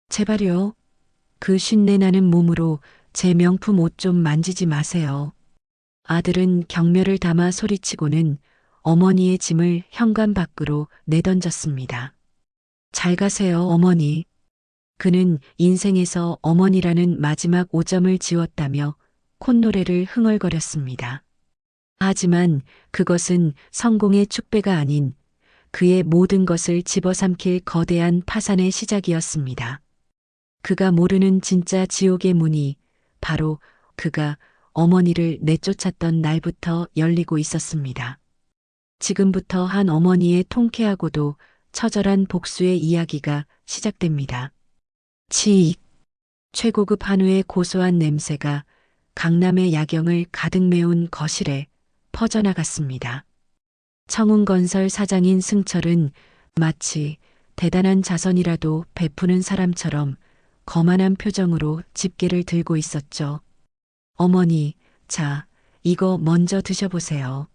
제발요. 그 쉰내 나는 몸으로 제 명품 옷 좀 만지지 마세요. 아들은 경멸을 담아 소리치고는 어머니의 짐을 현관 밖으로 내던졌습니다. 잘 가세요, 어머니. 그는 인생에서 어머니라는 마지막 오점을 지웠다며 콧노래를 흥얼거렸습니다. 하지만 그것은 성공의 축배가 아닌 그의 모든 것을 집어삼킬 거대한 파산의 시작이었습니다. 그가 모르는 진짜 지옥의 문이 바로 그가 어머니를 내쫓았던 날부터 열리고 있었습니다. 지금부터 한 어머니의 통쾌하고도 처절한 복수의 이야기가 시작됩니다. 치익. 최고급 한우의 고소한 냄새가 강남의 야경을 가득 메운 거실에 퍼져나갔습니다. 청운건설 사장인 승철은 마치 대단한 자선이라도 베푸는 사람처럼 거만한 표정으로 집게를 들고 있었죠. 어머니, 자, 이거 먼저 드셔보세요.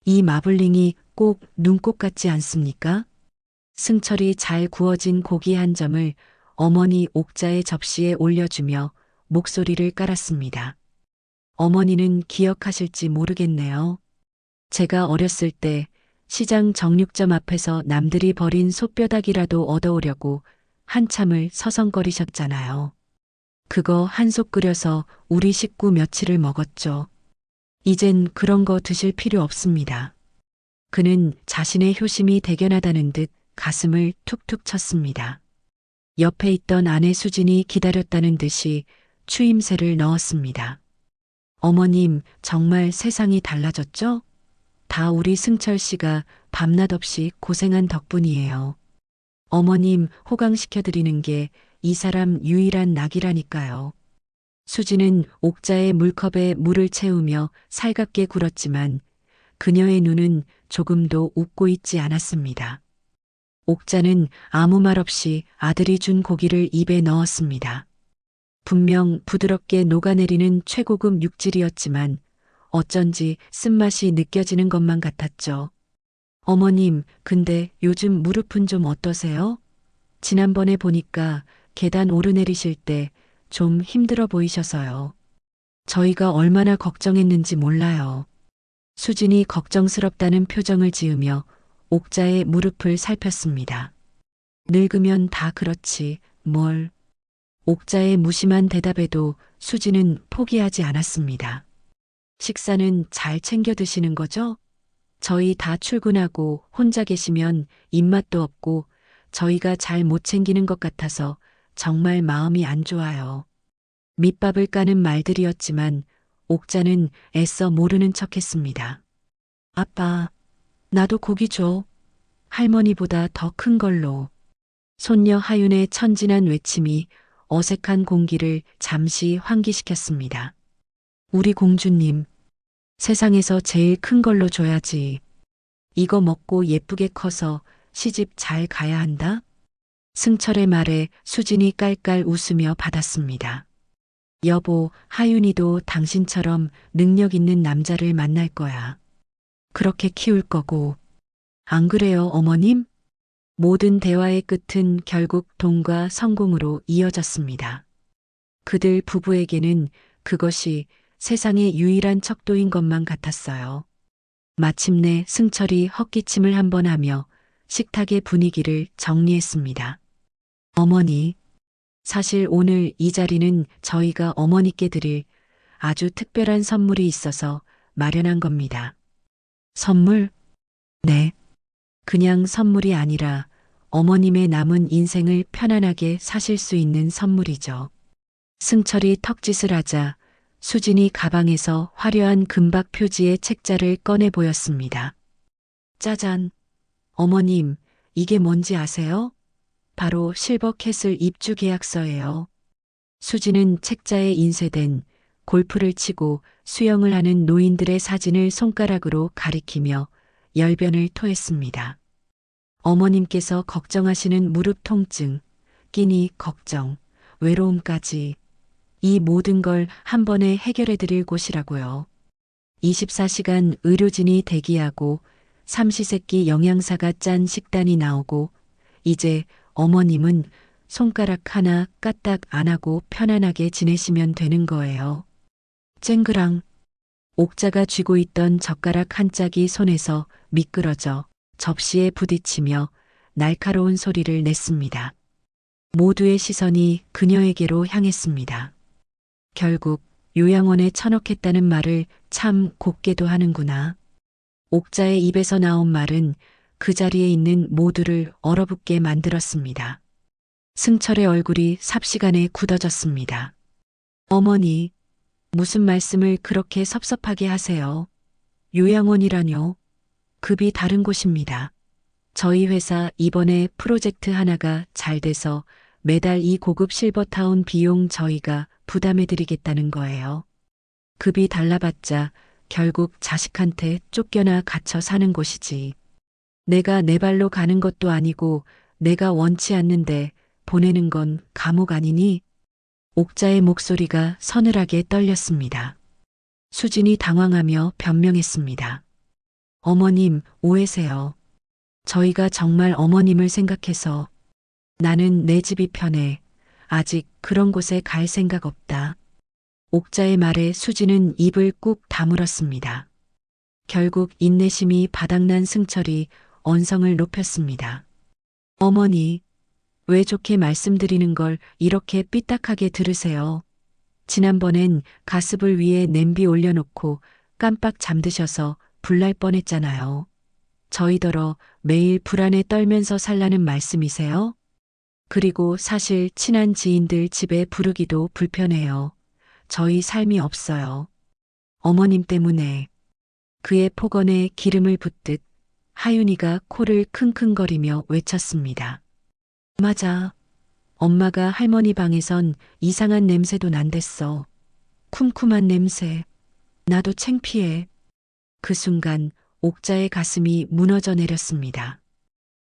이 마블링이 꼭 눈꽃 같지 않습니까? 승철이 잘 구워진 고기 한 점을 어머니 옥자의 접시에 올려주며 목소리를 깔았습니다. 어머니는 기억하실지 모르겠네요. 제가 어렸을 때 시장 정육점 앞에서 남들이 버린 솥뼈다귀라도 얻어오려고 한참을 서성거리셨잖아요. 그거 한솥 끓여서 우리 식구 며칠을 먹었죠. 이젠 그런 거 드실 필요 없습니다. 그는 자신의 효심이 대견하다는 듯 가슴을 툭툭 쳤습니다. 옆에 있던 아내 수진이 기다렸다는 듯이 추임새를 넣었습니다. 어머님, 정말 세상이 달라졌죠? 다 우리 승철 씨가 밤낮 없이 고생한 덕분이에요. 어머님 호강시켜드리는 게 이 사람 유일한 낙이라니까요. 수지는 옥자의 물컵에 물을 채우며 살갑게 굴었지만 그녀의 눈은 조금도 웃고 있지 않았습니다. 옥자는 아무 말 없이 아들이 준 고기를 입에 넣었습니다. 분명 부드럽게 녹아내리는 최고급 육질이었지만 어쩐지 쓴맛이 느껴지는 것만 같았죠. 어머님, 근데 요즘 무릎은 좀 어떠세요? 지난번에 보니까 계단 오르내리실 때 좀 힘들어 보이셔서요. 저희가 얼마나 걱정했는지 몰라요. 수진이 걱정스럽다는 표정을 지으며 옥자의 무릎을 살폈습니다. 늙으면 다 그렇지, 뭘. 옥자의 무심한 대답에도 수진은 포기하지 않았습니다. 식사는 잘 챙겨 드시는 거죠? 저희 다 출근하고 혼자 계시면 입맛도 없고 저희가 잘 못 챙기는 것 같아서 정말 마음이 안 좋아요. 밑밥을 까는 말들이었지만 옥자는 애써 모르는 척했습니다. 아빠, 나도 고기 줘. 할머니보다 더 큰 걸로. 손녀 하윤의 천진한 외침이 어색한 공기를 잠시 환기시켰습니다. 우리 공주님, 세상에서 제일 큰 걸로 줘야지. 이거 먹고 예쁘게 커서 시집 잘 가야 한다? 승철의 말에 수진이 깔깔 웃으며 받았습니다. 여보, 하윤이도 당신처럼 능력 있는 남자를 만날 거야. 그렇게 키울 거고. 안 그래요, 어머님? 모든 대화의 끝은 결국 돈과 성공으로 이어졌습니다. 그들 부부에게는 그것이 세상의 유일한 척도인 것만 같았어요. 마침내 승철이 헛기침을 한번 하며 식탁의 분위기를 정리했습니다. 어머니, 사실 오늘 이 자리는 저희가 어머니께 드릴 아주 특별한 선물이 있어서 마련한 겁니다. 선물? 네. 그냥 선물이 아니라 어머님의 남은 인생을 편안하게 사실 수 있는 선물이죠. 승철이 턱짓을 하자 수진이 가방에서 화려한 금박 표지의 책자를 꺼내 보였습니다. 짜잔. 어머님, 이게 뭔지 아세요? 바로 실버캐슬 입주 계약서예요. 수진은 책자에 인쇄된 골프를 치고 수영을 하는 노인들의 사진을 손가락으로 가리키며 열변을 토했습니다. 어머님께서 걱정하시는 무릎 통증, 끼니 걱정, 외로움까지 이 모든 걸 한 번에 해결해 드릴 곳이라고요. 24시간 의료진이 대기하고 삼시세끼 영양사가 짠 식단이 나오고 이제 어머님은 손가락 하나 까딱 안 하고 편안하게 지내시면 되는 거예요. 쨍그랑 옥자가 쥐고 있던 젓가락 한 짝이 손에서 미끄러져 접시에 부딪히며 날카로운 소리를 냈습니다. 모두의 시선이 그녀에게로 향했습니다. 결국 요양원에 처넣겠다는 말을 참 곱게도 하는구나. 옥자의 입에서 나온 말은 그 자리에 있는 모두를 얼어붙게 만들었습니다. 승철의 얼굴이 삽시간에 굳어졌습니다. 어머니, 무슨 말씀을 그렇게 섭섭하게 하세요? 요양원이라뇨? 급이 다른 곳입니다. 저희 회사 이번에 프로젝트 하나가 잘 돼서 매달 이 고급 실버타운 비용 저희가 부담해드리겠다는 거예요. 급이 달라봤자 결국 자식한테 쫓겨나 갇혀 사는 곳이지. 내가 내 발로 가는 것도 아니고 내가 원치 않는데 보내는 건 감옥 아니니? 옥자의 목소리가 서늘하게 떨렸습니다. 수진이 당황하며 변명했습니다. 어머님, 오해세요. 저희가 정말 어머님을 생각해서 나는 내 집이 편해. 아직 그런 곳에 갈 생각 없다. 옥자의 말에 수진은 입을 꾹 다물었습니다. 결국 인내심이 바닥난 승철이 언성을 높였습니다. 어머니, 왜 좋게 말씀드리는 걸 이렇게 삐딱하게 들으세요? 지난번엔 가스불 위에 냄비 올려놓고 깜빡 잠드셔서 불날 뻔했잖아요. 저희더러 매일 불안에 떨면서 살라는 말씀이세요? 그리고 사실 친한 지인들 집에 부르기도 불편해요. 저희 삶이 없어요. 어머님 때문에. 그의 폭언에 기름을 붓듯 하윤이가 코를 킁킁거리며 외쳤습니다. 맞아. 엄마가 할머니 방에선 이상한 냄새도 난댔어. 쿰쿰한 냄새. 나도 창피해. 그 순간 옥자의 가슴이 무너져 내렸습니다.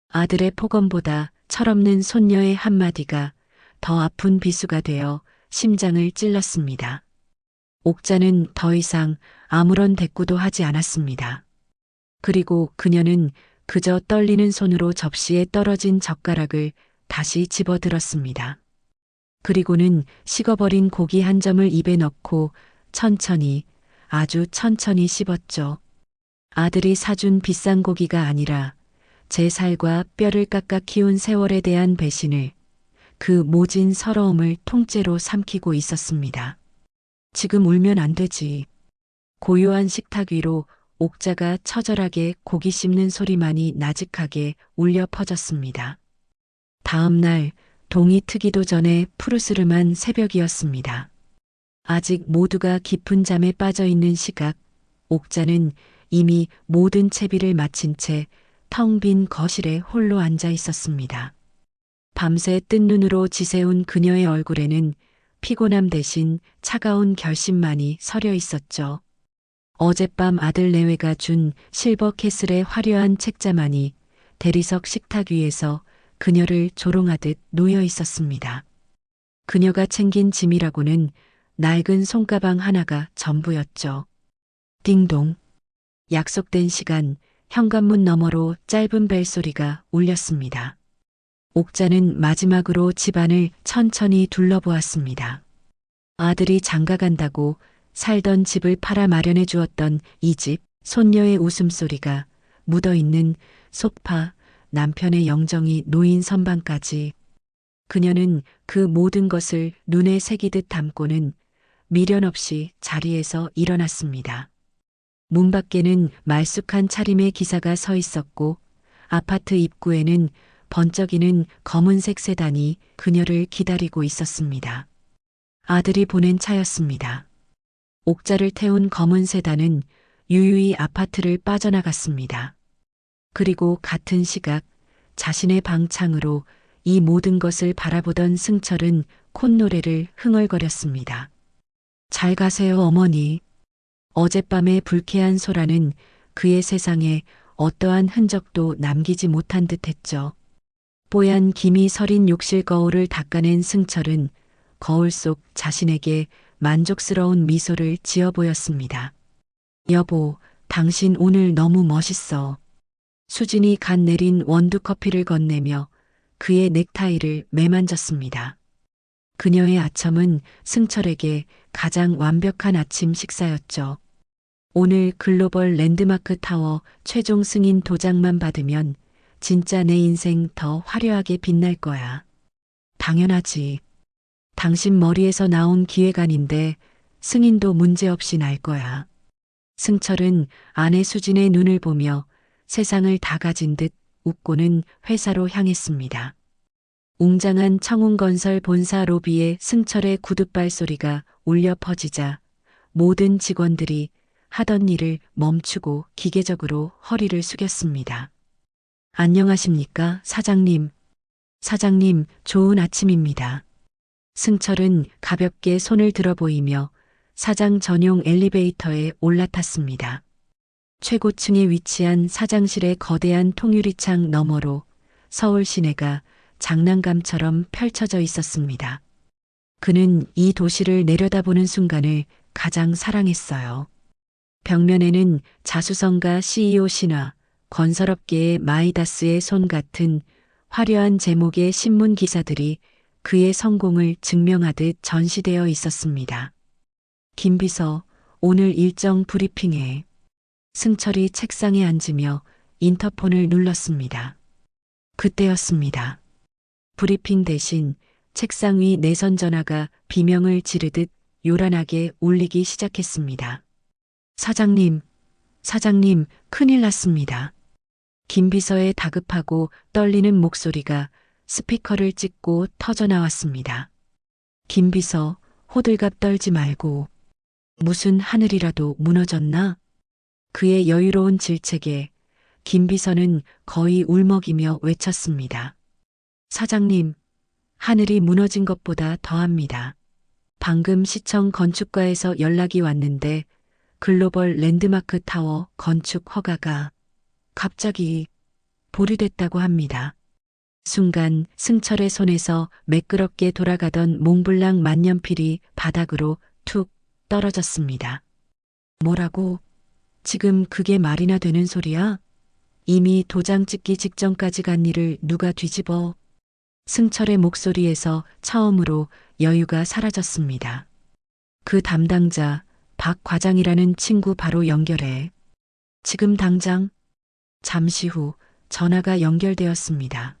아들의 폭언보다 철없는 손녀의 한마디가 더 아픈 비수가 되어 심장을 찔렀습니다. 옥자는 더 이상 아무런 대꾸도 하지 않았습니다. 그리고 그녀는 그저 떨리는 손으로 접시에 떨어진 젓가락을 다시 집어들었습니다. 그리고는 식어버린 고기 한 점을 입에 넣고 천천히, 아주 천천히 씹었죠. 아들이 사준 비싼 고기가 아니라 제 살과 뼈를 깎아 키운 세월에 대한 배신을, 그 모진 서러움을 통째로 삼키고 있었습니다. 지금 울면 안 되지. 고요한 식탁 위로 옥자가 처절하게 고기 씹는 소리만이 나직하게 울려 퍼졌습니다. 다음 날 동이 트기도 전에 푸르스름한 새벽이었습니다. 아직 모두가 깊은 잠에 빠져 있는 시각, 옥자는 이미 모든 채비를 마친 채 텅 빈 거실에 홀로 앉아 있었습니다. 밤새 뜬 눈으로 지새운 그녀의 얼굴에는 피곤함 대신 차가운 결심만이 서려 있었죠. 어젯밤 아들 내외가 준 실버 캐슬의 화려한 책자만이 대리석 식탁 위에서 그녀를 조롱하듯 놓여 있었습니다. 그녀가 챙긴 짐이라고는 낡은 손가방 하나가 전부였죠. 띵동. 약속된 시간, 현관문 너머로 짧은 벨소리가 울렸습니다. 옥자는 마지막으로 집안을 천천히 둘러보았습니다. 아들이 장가간다고 살던 집을 팔아 마련해 주었던 이 집, 손녀의 웃음소리가 묻어있는 소파, 남편의 영정이 놓인 선반까지. 그녀는 그 모든 것을 눈에 새기듯 담고는 미련 없이 자리에서 일어났습니다. 문 밖에는 말쑥한 차림의 기사가 서 있었고 아파트 입구에는 번쩍이는 검은색 세단이 그녀를 기다리고 있었습니다. 아들이 보낸 차였습니다. 옥자를 태운 검은 세단은 유유히 아파트를 빠져나갔습니다. 그리고 같은 시각 자신의 방창으로 이 모든 것을 바라보던 승철은 콧노래를 흥얼거렸습니다. 잘 가세요, 어머니. 어젯밤의 불쾌한 소라는 그의 세상에 어떠한 흔적도 남기지 못한 듯했죠. 뽀얀 김이 서린 욕실 거울을 닦아낸 승철은 거울 속 자신에게 만족스러운 미소를 지어 보였습니다. 여보, 당신 오늘 너무 멋있어. 수진이 간 내린 원두 커피를 건네며 그의 넥타이를 매만졌습니다. 그녀의 아첨은 승철에게 가장 완벽한 아침 식사였죠. 오늘 글로벌 랜드마크 타워 최종 승인 도장만 받으면 진짜 내 인생 더 화려하게 빛날 거야. 당연하지. 당신 머리에서 나온 기획안인데 승인도 문제없이 날 거야. 승철은 아내 수진의 눈을 보며 세상을 다 가진 듯 웃고는 회사로 향했습니다. 웅장한 청운건설 본사 로비에 승철의 구둣발 소리가 울려 퍼지자 모든 직원들이 하던 일을 멈추고 기계적으로 허리를 숙였습니다. 안녕하십니까, 사장님. 사장님, 좋은 아침입니다. 승철은 가볍게 손을 들어 보이며 사장 전용 엘리베이터에 올라탔습니다. 최고층에 위치한 사장실의 거대한 통유리창 너머로 서울 시내가 장난감처럼 펼쳐져 있었습니다. 그는 이 도시를 내려다보는 순간을 가장 사랑했어요. 벽면에는 자수성가 CEO 신화, 건설업계의 마이다스의 손 같은 화려한 제목의 신문 기사들이 그의 성공을 증명하듯 전시되어 있었습니다. 김 비서, 오늘 일정 브리핑해. 승철이 책상에 앉으며 인터폰을 눌렀습니다. 그때였습니다. 브리핑 대신 책상 위 내선 전화가 비명을 지르듯 요란하게 울리기 시작했습니다. 사장님, 사장님, 큰일 났습니다. 김 비서의 다급하고 떨리는 목소리가 스피커를 찍고 터져 나왔습니다. 김 비서, 호들갑 떨지 말고. 무슨 하늘이라도 무너졌나? 그의 여유로운 질책에 김 비서는 거의 울먹이며 외쳤습니다. 사장님, 하늘이 무너진 것보다 더합니다. 방금 시청 건축가에서 연락이 왔는데 글로벌 랜드마크 타워 건축 허가가 갑자기 보류됐다고 합니다. 순간 승철의 손에서 매끄럽게 돌아가던 몽블랑 만년필이 바닥으로 툭 떨어졌습니다. 뭐라고? 지금 그게 말이나 되는 소리야? 이미 도장 찍기 직전까지 간 일을 누가 뒤집어? 승철의 목소리에서 처음으로 여유가 사라졌습니다. 그 담당자 박 과장이라는 친구 바로 연결해. 지금 당장. 잠시 후 전화가 연결되었습니다.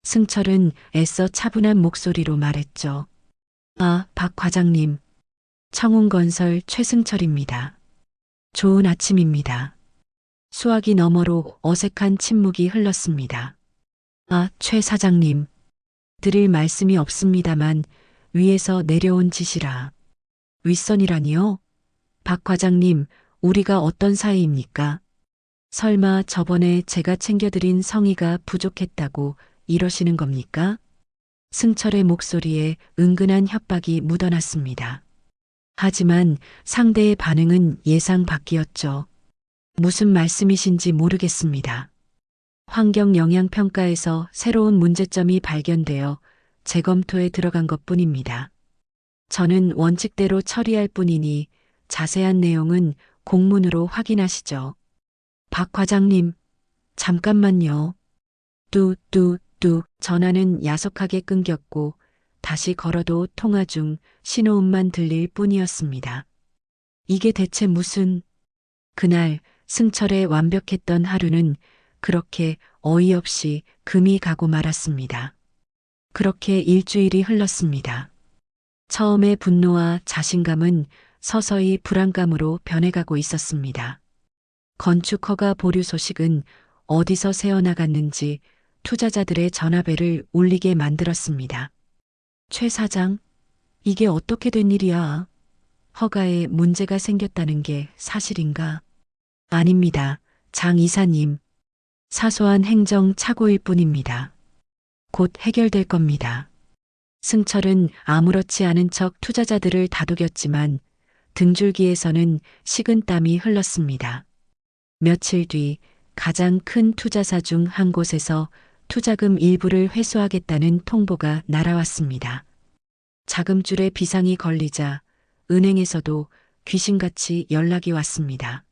승철은 애써 차분한 목소리로 말했죠. 아, 박 과장님. 청운건설 최승철입니다. 좋은 아침입니다. 수화기 너머로 어색한 침묵이 흘렀습니다. 아, 최 사장님. 드릴 말씀이 없습니다만 위에서 내려온 지시라. 윗선이라니요? 박 과장님, 우리가 어떤 사이입니까? 설마 저번에 제가 챙겨드린 성의가 부족했다고 이러시는 겁니까? 승철의 목소리에 은근한 협박이 묻어났습니다. 하지만 상대의 반응은 예상 밖이었죠. 무슨 말씀이신지 모르겠습니다. 환경영향평가에서 새로운 문제점이 발견되어 재검토에 들어간 것뿐입니다. 저는 원칙대로 처리할 뿐이니 자세한 내용은 공문으로 확인하시죠. 박 과장님, 잠깐만요. 뚜 전화는 야속하게 끊겼고 다시 걸어도 통화 중 신호음만 들릴 뿐이었습니다. 이게 대체 무슨... 그날 승철의 완벽했던 하루는 그렇게 어이없이 금이 가고 말았습니다. 그렇게 일주일이 흘렀습니다. 처음에 분노와 자신감은 서서히 불안감으로 변해가고 있었습니다. 건축허가 보류 소식은 어디서 새어나갔는지 투자자들의 전화벨을 울리게 만들었습니다. 최 사장, 이게 어떻게 된 일이야? 허가에 문제가 생겼다는 게 사실인가? 아닙니다. 장 이사님. 사소한 행정 착오일 뿐입니다. 곧 해결될 겁니다. 승철은 아무렇지 않은 척 투자자들을 다독였지만 등줄기에서는 식은땀이 흘렀습니다. 며칠 뒤 가장 큰 투자사 중 한 곳에서 투자금 일부를 회수하겠다는 통보가 날아왔습니다. 자금줄에 비상이 걸리자 은행에서도 귀신같이 연락이 왔습니다.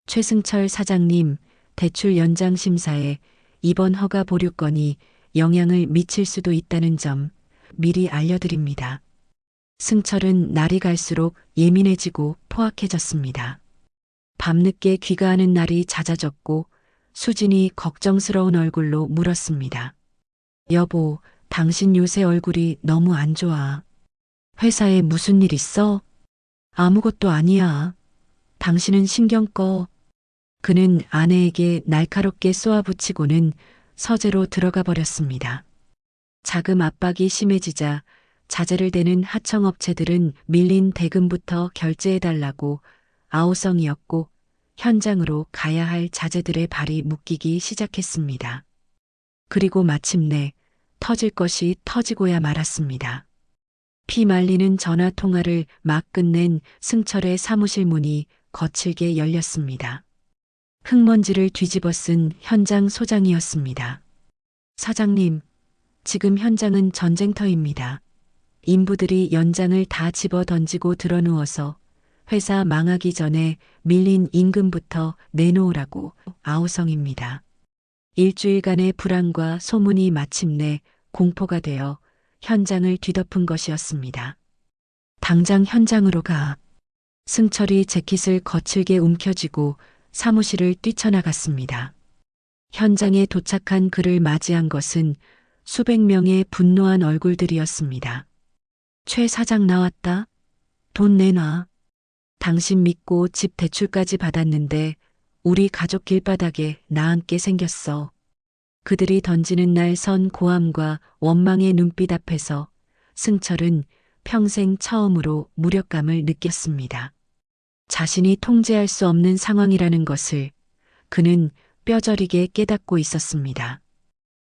최승철 사장님, 대출 연장 심사에 이번 허가 보류 건이 영향을 미칠 수도 있다는 점 미리 알려드립니다. 승철은 날이 갈수록 예민해지고 포악해졌습니다. 밤늦게 귀가하는 날이 잦아졌고 수진이 걱정스러운 얼굴로 물었습니다. 여보, 당신 요새 얼굴이 너무 안 좋아. 회사에 무슨 일 있어? 아무것도 아니야. 당신은 신경 꺼. 그는 아내에게 날카롭게 쏘아붙이고는 서재로 들어가 버렸습니다. 자금 압박이 심해지자 자재를 대는 하청업체들은 밀린 대금부터 결제해달라고 아우성이었고 현장으로 가야 할 자재들의 발이 묶이기 시작했습니다. 그리고 마침내 터질 것이 터지고야 말았습니다. 피 말리는 전화 통화를 막 끝낸 승철의 사무실 문이 거칠게 열렸습니다. 흙먼지를 뒤집어 쓴 현장 소장이었습니다. 사장님, 지금 현장은 전쟁터입니다. 인부들이 연장을 다 집어 던지고 드러누워서 회사 망하기 전에 밀린 임금부터 내놓으라고 아우성입니다. 일주일간의 불안과 소문이 마침내 공포가 되어 현장을 뒤덮은 것이었습니다. 당장 현장으로 가. 승철이 재킷을 거칠게 움켜쥐고 사무실을 뛰쳐나갔습니다. 현장에 도착한 그를 맞이한 것은 수백 명의 분노한 얼굴들이었습니다. 최 사장 나왔다. 돈 내놔. 당신 믿고 집 대출까지 받았는데 우리 가족 길바닥에 나앉게 생겼어. 그들이 던지는 날 선 고함과 원망의 눈빛 앞에서 승철은 평생 처음으로 무력감을 느꼈습니다. 자신이 통제할 수 없는 상황이라는 것을 그는 뼈저리게 깨닫고 있었습니다.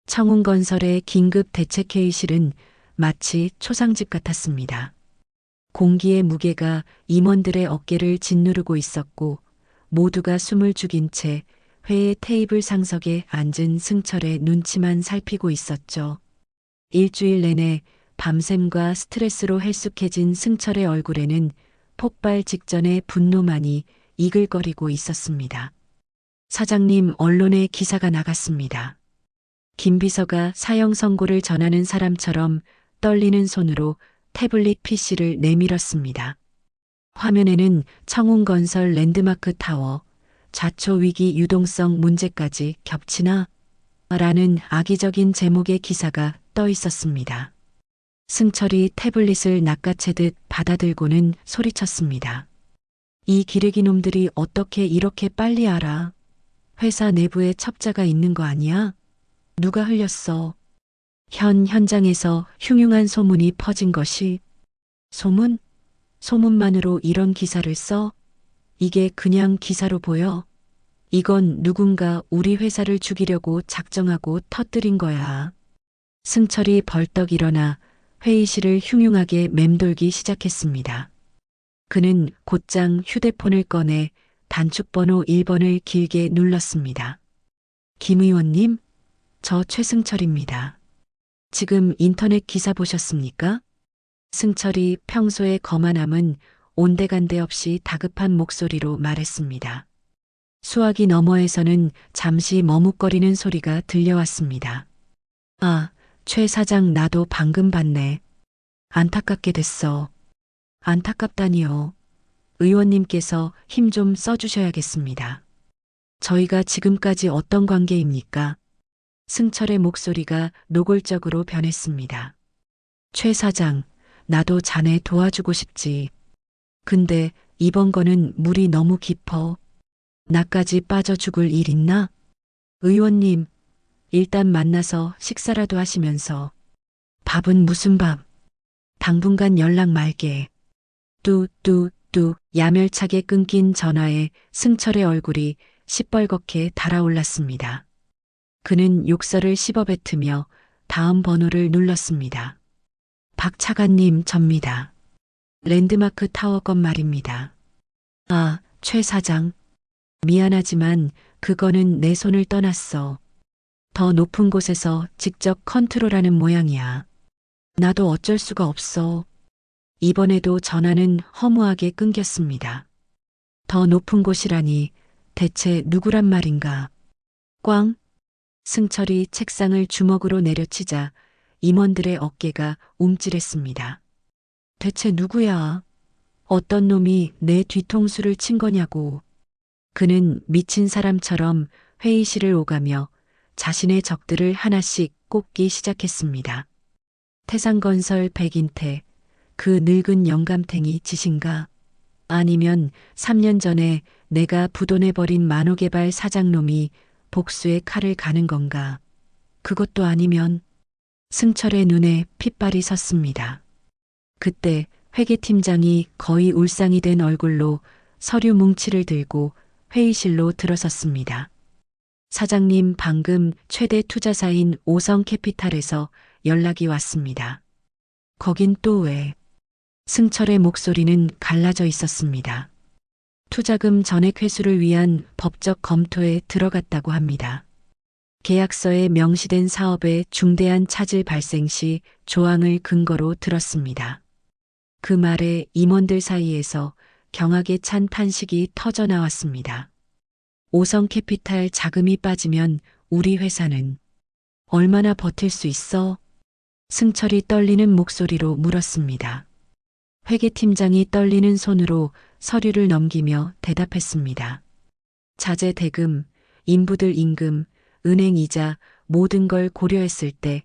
청운건설의 긴급 대책회의실은 마치 초상집 같았습니다. 공기의 무게가 임원들의 어깨를 짓누르고 있었고 모두가 숨을 죽인 채 회의 테이블 상석에 앉은 승철의 눈치만 살피고 있었죠. 일주일 내내 밤샘과 스트레스로 헬쑥해진 승철의 얼굴에는 폭발 직전의 분노만이 이글거리고 있었습니다. 사장님, 언론에 기사가 나갔습니다. 김 비서가 사형 선고를 전하는 사람처럼 떨리는 손으로 태블릿 PC를 내밀었습니다. 화면에는 청운건설 랜드마크 타워, 자초 위기 유동성 문제까지 겹치나? 라는 악의적인 제목의 기사가 떠 있었습니다. 승철이 태블릿을 낚아채듯 받아들고는 소리쳤습니다. 이 기레기 놈들이 어떻게 이렇게 빨리 알아? 회사 내부에 첩자가 있는 거 아니야? 누가 흘렸어? 현장에서 흉흉한 소문이 퍼진 것이. 소문? 소문만으로 이런 기사를 써? 이게 그냥 기사로 보여? 이건 누군가 우리 회사를 죽이려고 작정하고 터뜨린 거야. 승철이 벌떡 일어나 회의실을 흉흉하게 맴돌기 시작했습니다. 그는 곧장 휴대폰을 꺼내 단축번호 1번을 길게 눌렀습니다. 김 의원님, 저 최승철입니다. 지금 인터넷 기사 보셨습니까? 승철이 평소의 거만함은 온데간데 없이 다급한 목소리로 말했습니다. 수화기 너머에서는 잠시 머뭇거리는 소리가 들려왔습니다. 아, 최 사장 나도 방금 봤네. 안타깝게 됐어. 안타깝다니요. 의원님께서 힘 좀 써주셔야겠습니다. 저희가 지금까지 어떤 관계입니까? 승철의 목소리가 노골적으로 변했습니다. 최 사장, 나도 자네 도와주고 싶지. 근데 이번 거는 물이 너무 깊어. 나까지 빠져 죽을 일 있나? 의원님, 일단 만나서 식사라도 하시면서. 밥은 무슨 밥? 당분간 연락 말게. 뚜뚜뚜 야멸차게 끊긴 전화에 승철의 얼굴이 시뻘겋게 달아올랐습니다. 그는 욕설을 씹어뱉으며 다음 번호를 눌렀습니다. 박 차관님, 접니다. 랜드마크 타워 건 말입니다. 아, 최 사장. 미안하지만 그거는 내 손을 떠났어. 더 높은 곳에서 직접 컨트롤하는 모양이야. 나도 어쩔 수가 없어. 이번에도 전화는 허무하게 끊겼습니다. 더 높은 곳이라니 대체 누구란 말인가? 꽝? 승철이 책상을 주먹으로 내려치자 임원들의 어깨가 움찔했습니다. 대체 누구야? 어떤 놈이 내 뒤통수를 친 거냐고. 그는 미친 사람처럼 회의실을 오가며 자신의 적들을 하나씩 꼽기 시작했습니다. 태상건설 백인태, 그 늙은 영감탱이 짓인가? 아니면 3년 전에 내가 부도내버린 만호개발 사장놈이 복수의 칼을 가는 건가? 그것도 아니면 승철의 눈에 핏발이 섰습니다. 그때 회계팀장이 거의 울상이 된 얼굴로 서류 뭉치를 들고 회의실로 들어섰습니다. 사장님, 방금 최대 투자사인 오성캐피탈에서 연락이 왔습니다. 거긴 또 왜? 승철의 목소리는 갈라져 있었습니다. 투자금 전액 회수를 위한 법적 검토에 들어갔다고 합니다. 계약서에 명시된 사업에 중대한 차질 발생 시 조항을 근거로 들었습니다. 그 말에 임원들 사이에서 경악에 찬 탄식이 터져 나왔습니다. 오성캐피탈 자금이 빠지면 우리 회사는 얼마나 버틸 수 있어? 승철이 떨리는 목소리로 물었습니다. 회계팀장이 떨리는 손으로 서류를 넘기며 대답했습니다. 자재 대금, 인부들 임금, 은행 이자 모든 걸 고려했을 때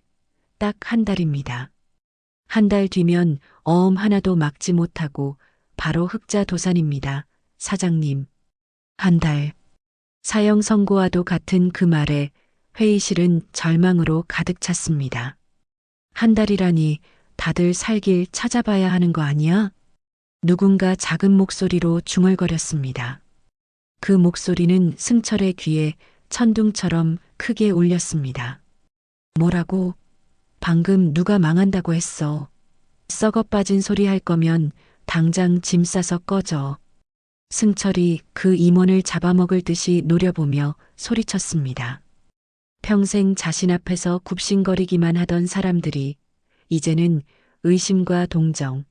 딱 한 달입니다. 한 달 뒤면 어음 하나도 막지 못하고 바로 흑자도산입니다. 사장님. 한 달. 사형 선고와도 같은 그 말에 회의실은 절망으로 가득 찼습니다. 한 달이라니 다들 살 길 찾아봐야 하는 거 아니야? 누군가 작은 목소리로 중얼거렸습니다. 그 목소리는 승철의 귀에 천둥처럼 크게 울렸습니다. 뭐라고? 방금 누가 망한다고 했어. 썩어 빠진 소리 할 거면 당장 짐 싸서 꺼져. 승철이 그 임원을 잡아먹을 듯이 노려보며 소리쳤습니다. 평생 자신 앞에서 굽신거리기만 하던 사람들이 이제는 의심과 동정,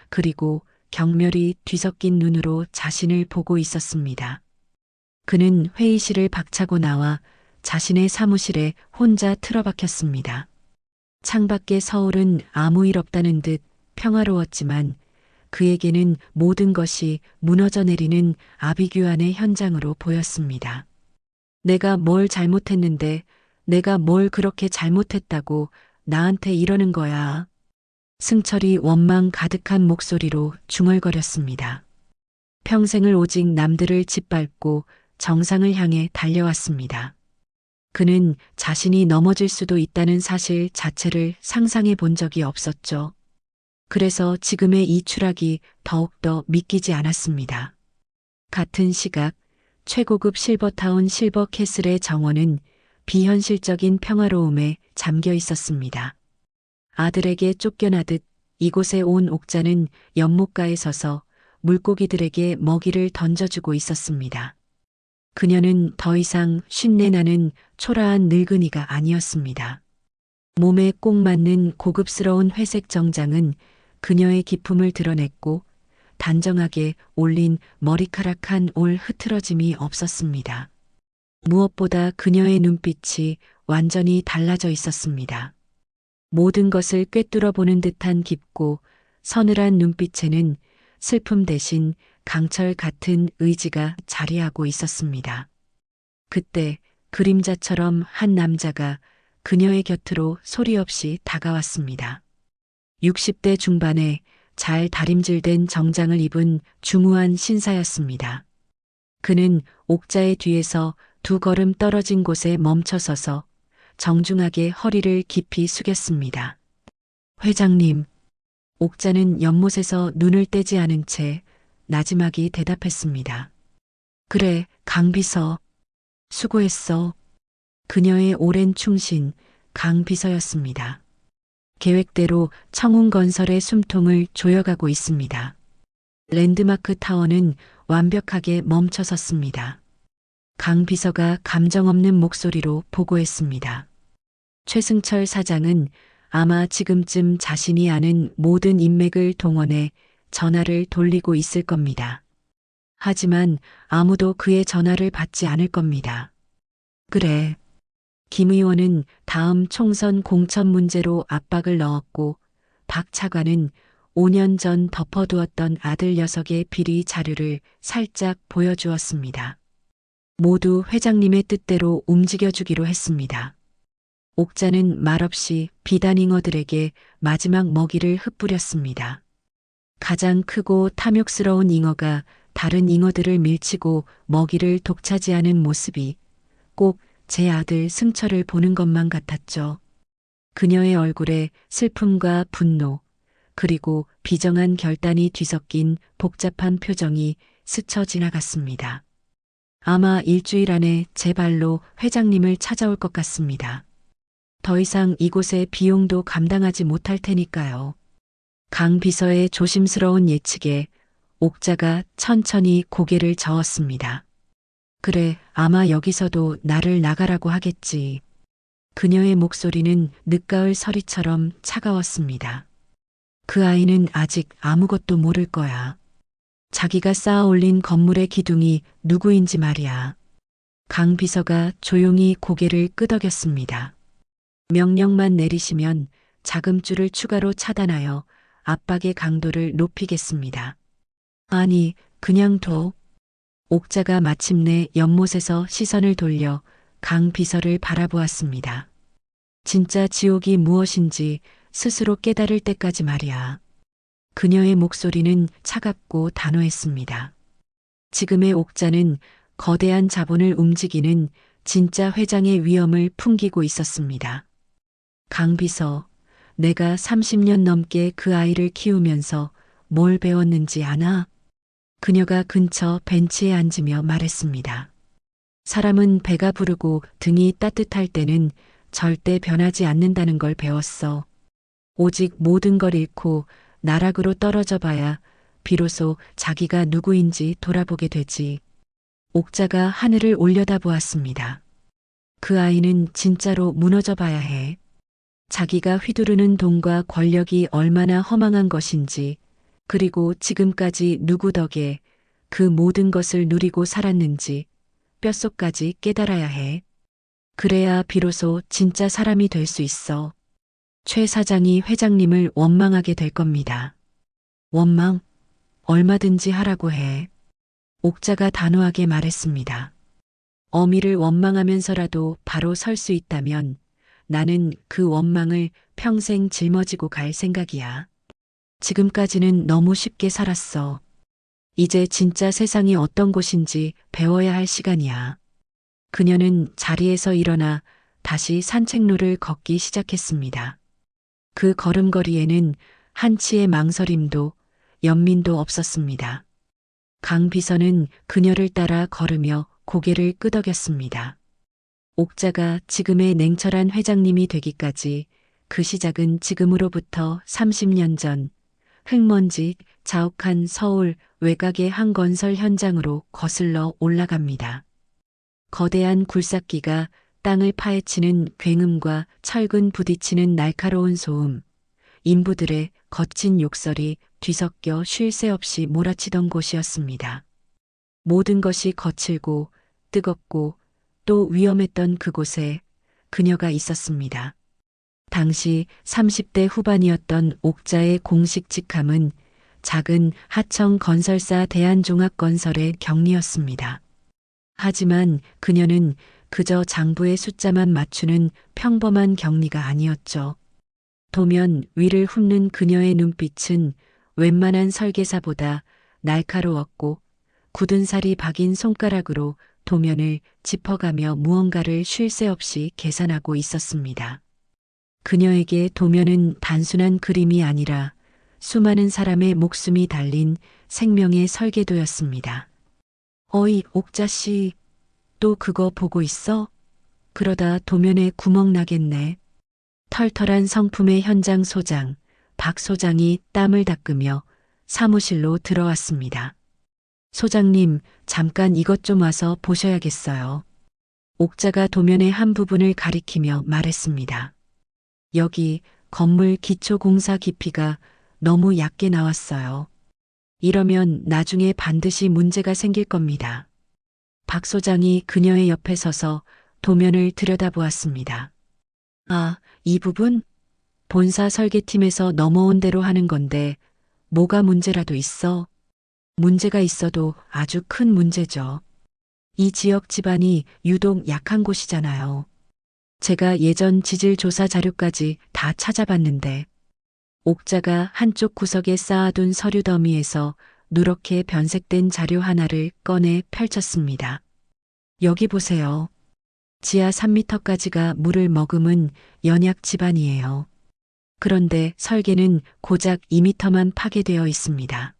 그리고 경멸이 뒤섞인 눈으로 자신을 보고 있었습니다. 그는 회의실을 박차고 나와 자신의 사무실에 혼자 틀어박혔습니다. 창밖의 서울은 아무 일 없다는 듯 평화로웠지만 그에게는 모든 것이 무너져 내리는 아비규환의 현장으로 보였습니다. 내가 뭘 잘못했는데 내가 뭘 그렇게 잘못했다고 나한테 이러는 거야. 승철이 원망 가득한 목소리로 중얼거렸습니다. 평생을 오직 남들을 짓밟고 정상을 향해 달려왔습니다. 그는 자신이 넘어질 수도 있다는 사실 자체를 상상해 본 적이 없었죠. 그래서 지금의 이 추락이 더욱더 믿기지 않았습니다. 같은 시각 최고급 실버타운 실버캐슬의 정원은 비현실적인 평화로움에 잠겨 있었습니다. 아들에게 쫓겨나듯 이곳에 온 옥자는 연못가에 서서 물고기들에게 먹이를 던져주고 있었습니다. 그녀는 더 이상 쉰내나는 초라한 늙은이가 아니었습니다. 몸에 꼭 맞는 고급스러운 회색 정장은 그녀의 기품을 드러냈고 단정하게 올린 머리카락한 올 흐트러짐이 없었습니다. 무엇보다 그녀의 눈빛이 완전히 달라져 있었습니다. 모든 것을 꿰뚫어 보는 듯한 깊고 서늘한 눈빛에는 슬픔 대신 강철 같은 의지가 자리하고 있었습니다. 그때 그림자처럼 한 남자가 그녀의 곁으로 소리 없이 다가왔습니다. 60대 중반에 잘 다림질된 정장을 입은 중후한 신사였습니다. 그는 옥자의 뒤에서 2걸음 떨어진 곳에 멈춰서서 정중하게 허리를 깊이 숙였습니다. 회장님. 옥자는 연못에서 눈을 떼지 않은 채 나지막이 대답했습니다. 그래, 강비서. 수고했어. 그녀의 오랜 충신, 강비서였습니다. 계획대로 청운건설의 숨통을 조여가고 있습니다. 랜드마크 타워는 완벽하게 멈춰섰습니다. 강 비서가 감정 없는 목소리로 보고했습니다. 최승철 사장은 아마 지금쯤 자신이 아는 모든 인맥을 동원해 전화를 돌리고 있을 겁니다. 하지만 아무도 그의 전화를 받지 않을 겁니다. 그래. 김 의원은 다음 총선 공천 문제로 압박을 넣었고 박 차관은 5년 전 덮어두었던 아들 녀석의 비리 자료를 살짝 보여주었습니다. 모두 회장님의 뜻대로 움직여주기로 했습니다. 옥자는 말없이 비단잉어들에게 마지막 먹이를 흩뿌렸습니다. 가장 크고 탐욕스러운 잉어가 다른 잉어들을 밀치고 먹이를 독차지하는 모습이 꼭 제 아들 승철을 보는 것만 같았죠. 그녀의 얼굴에 슬픔과 분노, 그리고 비정한 결단이 뒤섞인 복잡한 표정이 스쳐 지나갔습니다. 아마 일주일 안에 제 발로 회장님을 찾아올 것 같습니다. 더 이상 이곳의 비용도 감당하지 못할 테니까요. 강 비서의 조심스러운 예측에 옥자가 천천히 고개를 저었습니다. 그래, 아마 여기서도 나를 나가라고 하겠지. 그녀의 목소리는 늦가을 서리처럼 차가웠습니다. 그 아이는 아직 아무것도 모를 거야. 자기가 쌓아 올린 건물의 기둥이 누구인지 말이야. 강 비서가 조용히 고개를 끄덕였습니다. 명령만 내리시면 자금줄을 추가로 차단하여 압박의 강도를 높이겠습니다. 아니, 그냥 둬. 옥자가 마침내 연못에서 시선을 돌려 강 비서를 바라보았습니다. 진짜 지옥이 무엇인지 스스로 깨달을 때까지 말이야. 그녀의 목소리는 차갑고 단호했습니다. 지금의 옥자는 거대한 자본을 움직이는 진짜 회장의 위엄을 풍기고 있었습니다. 강 비서, 내가 30년 넘게 그 아이를 키우면서 뭘 배웠는지 아나? 그녀가 근처 벤치에 앉으며 말했습니다. 사람은 배가 부르고 등이 따뜻할 때는 절대 변하지 않는다는 걸 배웠어. 오직 모든 걸 잃고 나락으로 떨어져 봐야 비로소 자기가 누구인지 돌아보게 되지. 옥자가 하늘을 올려다보았습니다. 그 아이는 진짜로 무너져 봐야 해. 자기가 휘두르는 돈과 권력이 얼마나 허망한 것인지, 그리고 지금까지 누구 덕에 그 모든 것을 누리고 살았는지 뼛속까지 깨달아야 해. 그래야 비로소 진짜 사람이 될 수 있어. 최 사장이 회장님을 원망하게 될 겁니다. 원망? 얼마든지 하라고 해. 옥자가 단호하게 말했습니다. 어미를 원망하면서라도 바로 설 수 있다면 나는 그 원망을 평생 짊어지고 갈 생각이야. 지금까지는 너무 쉽게 살았어. 이제 진짜 세상이 어떤 곳인지 배워야 할 시간이야. 그녀는 자리에서 일어나 다시 산책로를 걷기 시작했습니다. 그 걸음걸이에는 한치의 망설임도 연민도 없었습니다. 강 비서는 그녀를 따라 걸으며 고개를 끄덕였습니다. 옥자가 지금의 냉철한 회장님이 되기까지 그 시작은 지금으로부터 30년 전 흙먼지 자욱한 서울 외곽의 한 건설 현장으로 거슬러 올라갑니다. 거대한 굴삭기가 땅을 파헤치는 굉음과 철근 부딪히는 날카로운 소음, 인부들의 거친 욕설이 뒤섞여 쉴 새 없이 몰아치던 곳이었습니다. 모든 것이 거칠고 뜨겁고 또 위험했던 그곳에 그녀가 있었습니다. 당시 30대 후반이었던 옥자의 공식 직함은 작은 하청 건설사 대한종합건설의 경리였습니다. 하지만 그녀는 그저 장부의 숫자만 맞추는 평범한 경리가 아니었죠. 도면 위를 훑는 그녀의 눈빛은 웬만한 설계사보다 날카로웠고 굳은 살이 박인 손가락으로 도면을 짚어가며 무언가를 쉴 새 없이 계산하고 있었습니다. 그녀에게 도면은 단순한 그림이 아니라 수많은 사람의 목숨이 달린 생명의 설계도였습니다. 어이, 옥자씨, 또 그거 보고 있어? 그러다 도면에 구멍 나겠네. 털털한 성품의 현장 소장, 박 소장이 땀을 닦으며 사무실로 들어왔습니다. 소장님, 잠깐 이것 좀 와서 보셔야겠어요. 옥자가 도면의 한 부분을 가리키며 말했습니다. 여기 건물 기초공사 깊이가 너무 얕게 나왔어요. 이러면 나중에 반드시 문제가 생길 겁니다. 박 소장이 그녀의 옆에 서서 도면을 들여다보았습니다. 아, 이 부분? 본사 설계팀에서 넘어온 대로 하는 건데 뭐가 문제라도 있어? 문제가 있어도 아주 큰 문제죠. 이 지역 집안이 유독 약한 곳이잖아요. 제가 예전 지질 조사 자료까지 다 찾아봤는데 옥자가 한쪽 구석에 쌓아둔 서류 더미에서 누렇게 변색된 자료 하나를 꺼내 펼쳤습니다. 여기 보세요. 지하 3m까지가 물을 머금은 연약 집안이에요. 그런데 설계는 고작 2m만 파괴되어 있습니다.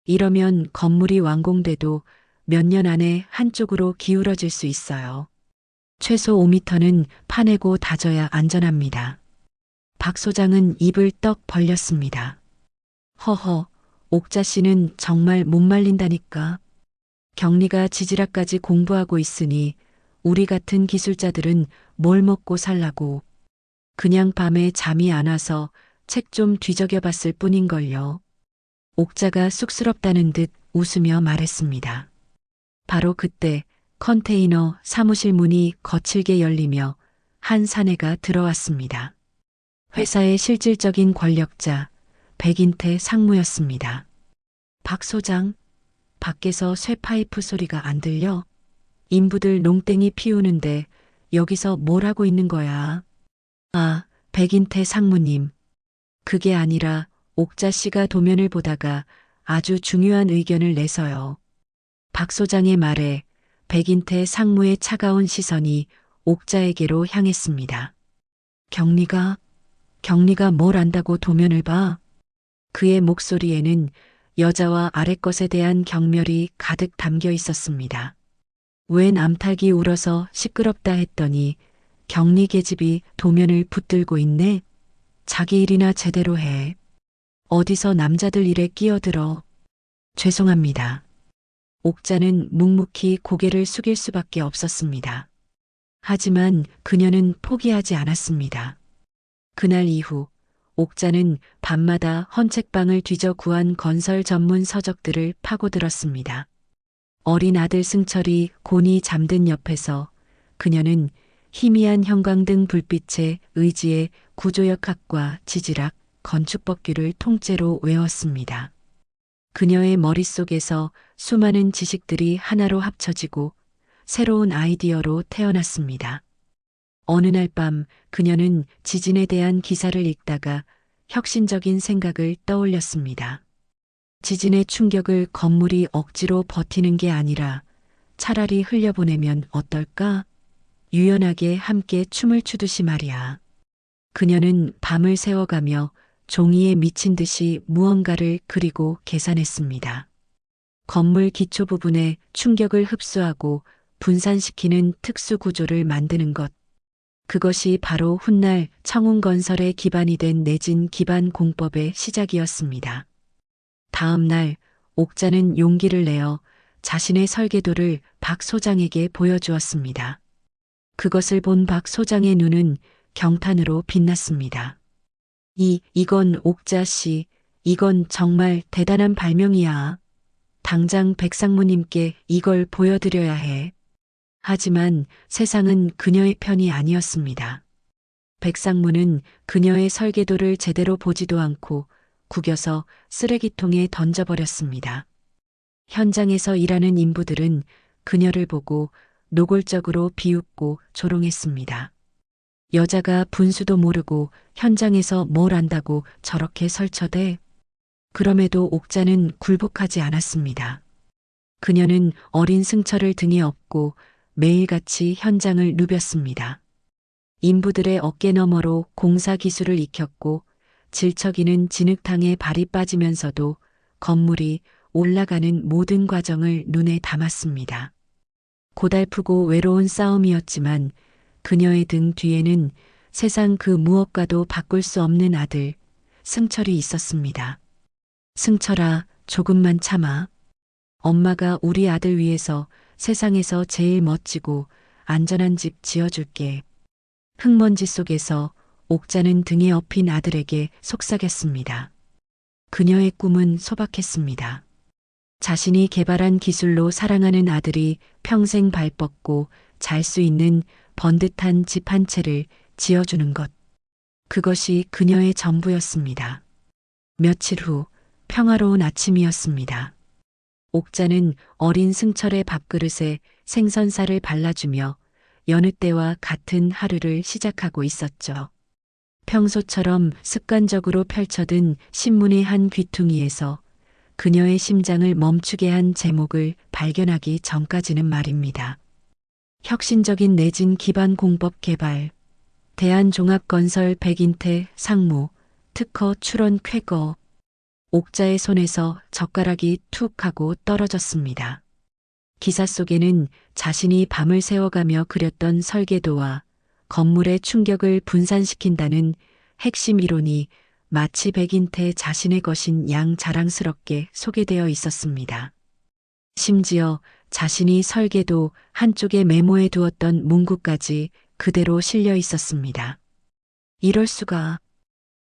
이러면 건물이 완공돼도 몇 년 안에 한쪽으로 기울어질 수 있어요. 최소 5m는 파내고 다져야 안전합니다. 박 소장은 입을 떡 벌렸습니다. 허허, 옥자 씨는 정말 못 말린다니까. 경리가 지질학까지 공부하고 있으니 우리 같은 기술자들은 뭘 먹고 살라고. 그냥 밤에 잠이 안 와서 책 좀 뒤적여 봤을 뿐인걸요. 옥자가 쑥스럽다는 듯 웃으며 말했습니다. 바로 그때 컨테이너 사무실 문이 거칠게 열리며 한 사내가 들어왔습니다. 회사의 실질적인 권력자 백인태 상무였습니다. 박 소장, 밖에서 쇠파이프 소리가 안 들려? 인부들 농땡이 피우는데 여기서 뭘 하고 있는 거야? 아, 백인태 상무님. 그게 아니라 옥자 씨가 도면을 보다가 아주 중요한 의견을 내서요. 박 소장의 말에 백인태 상무의 차가운 시선이 옥자에게로 향했습니다. 경리가 뭘 안다고 도면을 봐? 그의 목소리에는 여자와 아랫것에 대한 경멸이 가득 담겨 있었습니다. 웬 암탉이 울어서 시끄럽다 했더니 경리 계집이 도면을 붙들고 있네? 자기 일이나 제대로 해. 어디서 남자들 일에 끼어들어. 죄송합니다. 옥자는 묵묵히 고개를 숙일 수밖에 없었습니다. 하지만 그녀는 포기하지 않았습니다. 그날 이후 옥자는 밤마다 헌책방을 뒤져 구한 건설 전문 서적들을 파고들었습니다. 어린 아들 승철이 곤히 잠든 옆에서 그녀는 희미한 형광등 불빛에 의지의 구조역학과 지질학, 건축법규를 통째로 외웠습니다. 그녀의 머릿속에서 수많은 지식들이 하나로 합쳐지고 새로운 아이디어로 태어났습니다. 어느 날 밤 그녀는 지진에 대한 기사를 읽다가 혁신적인 생각을 떠올렸습니다. 지진의 충격을 건물이 억지로 버티는 게 아니라 차라리 흘려보내면 어떨까? 유연하게 함께 춤을 추듯이 말이야. 그녀는 밤을 새워가며 종이에 미친 듯이 무언가를 그리고 계산했습니다. 건물 기초 부분에 충격을 흡수하고 분산시키는 특수 구조를 만드는 것. 그것이 바로 훗날 청운건설의 기반이 된 내진 기반 공법의 시작이었습니다. 다음 날 옥자는 용기를 내어 자신의 설계도를 박 소장에게 보여주었습니다. 그것을 본 박 소장의 눈은 경탄으로 빛났습니다. 이건 옥자 씨, 이건 정말 대단한 발명이야. 당장 백상무님께 이걸 보여드려야 해. 하지만 세상은 그녀의 편이 아니었습니다. 백상무는 그녀의 설계도를 제대로 보지도 않고 구겨서 쓰레기통에 던져버렸습니다. 현장에서 일하는 인부들은 그녀를 보고 노골적으로 비웃고 조롱했습니다. 여자가 분수도 모르고 현장에서 뭘 안다고 저렇게 설쳐대? 그럼에도 옥자는 굴복하지 않았습니다. 그녀는 어린 승철을 등에 업고 매일같이 현장을 누볐습니다. 인부들의 어깨 너머로 공사 기술을 익혔고 질척이는 진흙탕에 발이 빠지면서도 건물이 올라가는 모든 과정을 눈에 담았습니다. 고달프고 외로운 싸움이었지만 그녀의 등 뒤에는 세상 그 무엇과도 바꿀 수 없는 아들, 승철이 있었습니다. 승철아, 조금만 참아. 엄마가 우리 아들 위해서 세상에서 제일 멋지고 안전한 집 지어줄게. 흙먼지 속에서 옥자는 등에 업힌 아들에게 속삭였습니다. 그녀의 꿈은 소박했습니다. 자신이 개발한 기술로 사랑하는 아들이 평생 발 뻗고 잘 수 있는 번듯한 집 한 채를 지어주는 것. 그것이 그녀의 전부였습니다. 며칠 후 평화로운 아침이었습니다. 옥자는 어린 승철의 밥그릇에 생선살을 발라주며 여느 때와 같은 하루를 시작하고 있었죠. 평소처럼 습관적으로 펼쳐든 신문의 한 귀퉁이에서 그녀의 심장을 멈추게 한 제목을 발견하기 전까지는 말입니다. 혁신적인 내진 기반 공법 개발, 대한종합건설 백인태 상무, 특허 출원 쾌거. 옥자의 손에서 젓가락이 툭 하고 떨어졌습니다. 기사 속에는 자신이 밤을 새워가며 그렸던 설계도와 건물의 충격을 분산시킨다는 핵심 이론이 마치 백인태 자신의 것인 양 자랑스럽게 소개되어 있었습니다. 심지어 자신이 설계도 한쪽에 메모해 두었던 문구까지 그대로 실려 있었습니다. 이럴 수가.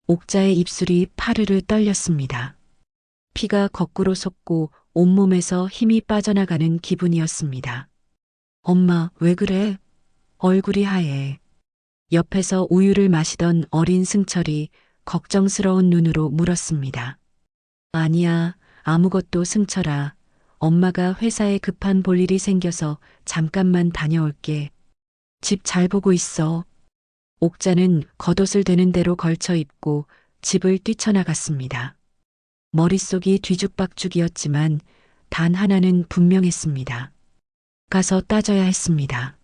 옥자의 입술이 파르르 떨렸습니다. 피가 거꾸로 솟고 온몸에서 힘이 빠져나가는 기분이었습니다. 엄마, 왜 그래? 얼굴이 하얘. 옆에서 우유를 마시던 어린 승철이 걱정스러운 눈으로 물었습니다. 아니야, 아무것도 승철아. 엄마가 회사에 급한 볼일이 생겨서 잠깐만 다녀올게. 집 잘 보고 있어. 옥자는 겉옷을 되는 대로 걸쳐 입고 집을 뛰쳐나갔습니다. 머릿속이 뒤죽박죽이었지만 단 하나는 분명했습니다. 가서 따져야 했습니다.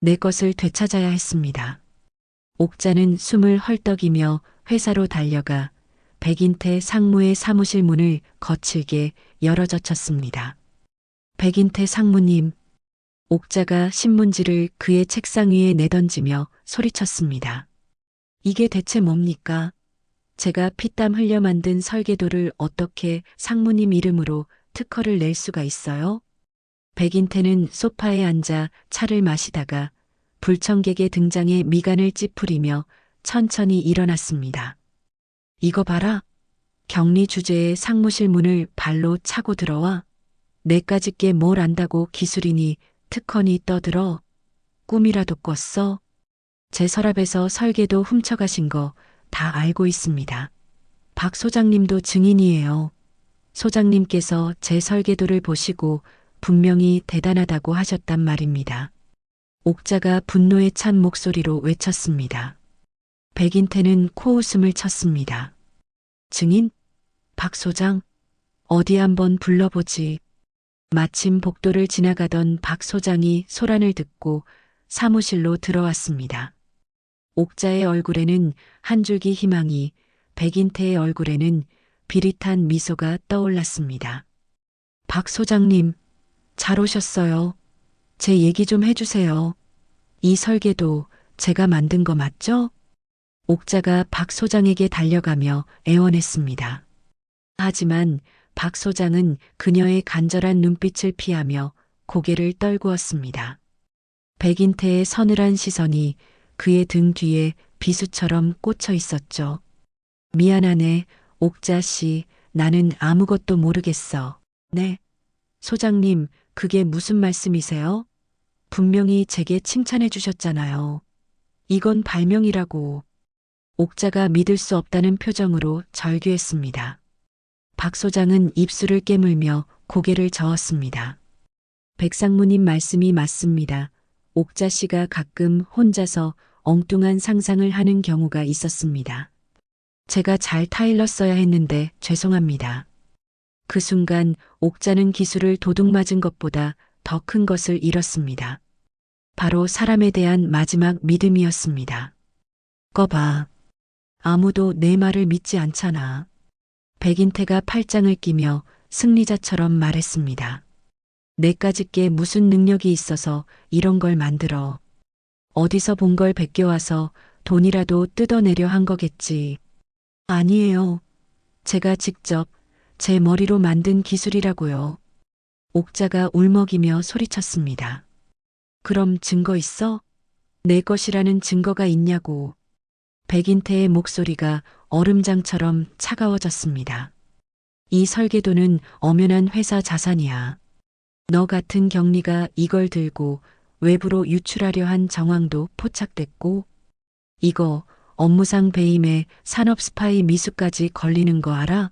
내 것을 되찾아야 했습니다. 옥자는 숨을 헐떡이며 회사로 달려가 백인태 상무의 사무실 문을 거칠게 열어젖혔습니다. 백인태 상무님. 옥자가 신문지를 그의 책상 위에 내던지며 소리쳤습니다. 이게 대체 뭡니까? 제가 피땀 흘려 만든 설계도를 어떻게 상무님 이름으로 특허를 낼 수가 있어요? 백인태는 소파에 앉아 차를 마시다가 불청객의 등장에 미간을 찌푸리며 천천히 일어났습니다. 이거 봐라. 격리 주제에 상무실 문을 발로 차고 들어와. 내까짓 게 뭘 안다고 기술이니 특허니 떠들어. 꿈이라도 꿨어. 제 서랍에서 설계도 훔쳐가신 거 다 알고 있습니다. 박 소장님도 증인이에요. 소장님께서 제 설계도를 보시고 분명히 대단하다고 하셨단 말입니다. 옥자가 분노에 찬 목소리로 외쳤습니다. 백인태는 코웃음을 쳤습니다. 증인? 박 소장? 어디 한번 불러보지. 마침 복도를 지나가던 박 소장이 소란을 듣고 사무실로 들어왔습니다. 옥자의 얼굴에는 한 줄기 희망이, 백인태의 얼굴에는 비릿한 미소가 떠올랐습니다. 박 소장님, 잘 오셨어요. 제 얘기 좀 해주세요. 이 설계도 제가 만든 거 맞죠? 옥자가 박 소장에게 달려가며 애원했습니다. 하지만 박 소장은 그녀의 간절한 눈빛을 피하며 고개를 떨구었습니다. 백인태의 서늘한 시선이 그의 등 뒤에 비수처럼 꽂혀 있었죠. 미안하네, 옥자 씨. 나는 아무것도 모르겠어. 네. 소장님, 그게 무슨 말씀이세요? 분명히 제게 칭찬해 주셨잖아요. 이건 발명이라고. 옥자가 믿을 수 없다는 표정으로 절규했습니다. 박 소장은 입술을 깨물며 고개를 저었습니다. 백상무님 말씀이 맞습니다. 옥자 씨가 가끔 혼자서 엉뚱한 상상을 하는 경우가 있었습니다. 제가 잘 타일렀어야 했는데 죄송합니다. 그 순간 옥자는 기술을 도둑맞은 것보다 더 큰 것을 잃었습니다. 바로 사람에 대한 마지막 믿음이었습니다. 꺼봐. 아무도 내 말을 믿지 않잖아. 백인태가 팔짱을 끼며 승리자처럼 말했습니다. 내까짓 게 무슨 능력이 있어서 이런 걸 만들어. 어디서 본 걸 베껴와서 돈이라도 뜯어내려 한 거겠지. 아니에요. 제가 직접 제 머리로 만든 기술이라고요. 옥자가 울먹이며 소리쳤습니다. 그럼 증거 있어? 내 것이라는 증거가 있냐고. 백인태의 목소리가 얼음장처럼 차가워졌습니다. 이 설계도는 엄연한 회사 자산이야. 너 같은 경리가 이걸 들고 외부로 유출하려 한 정황도 포착됐고, 이거 업무상 배임에 산업 스파이 미수까지 걸리는 거 알아?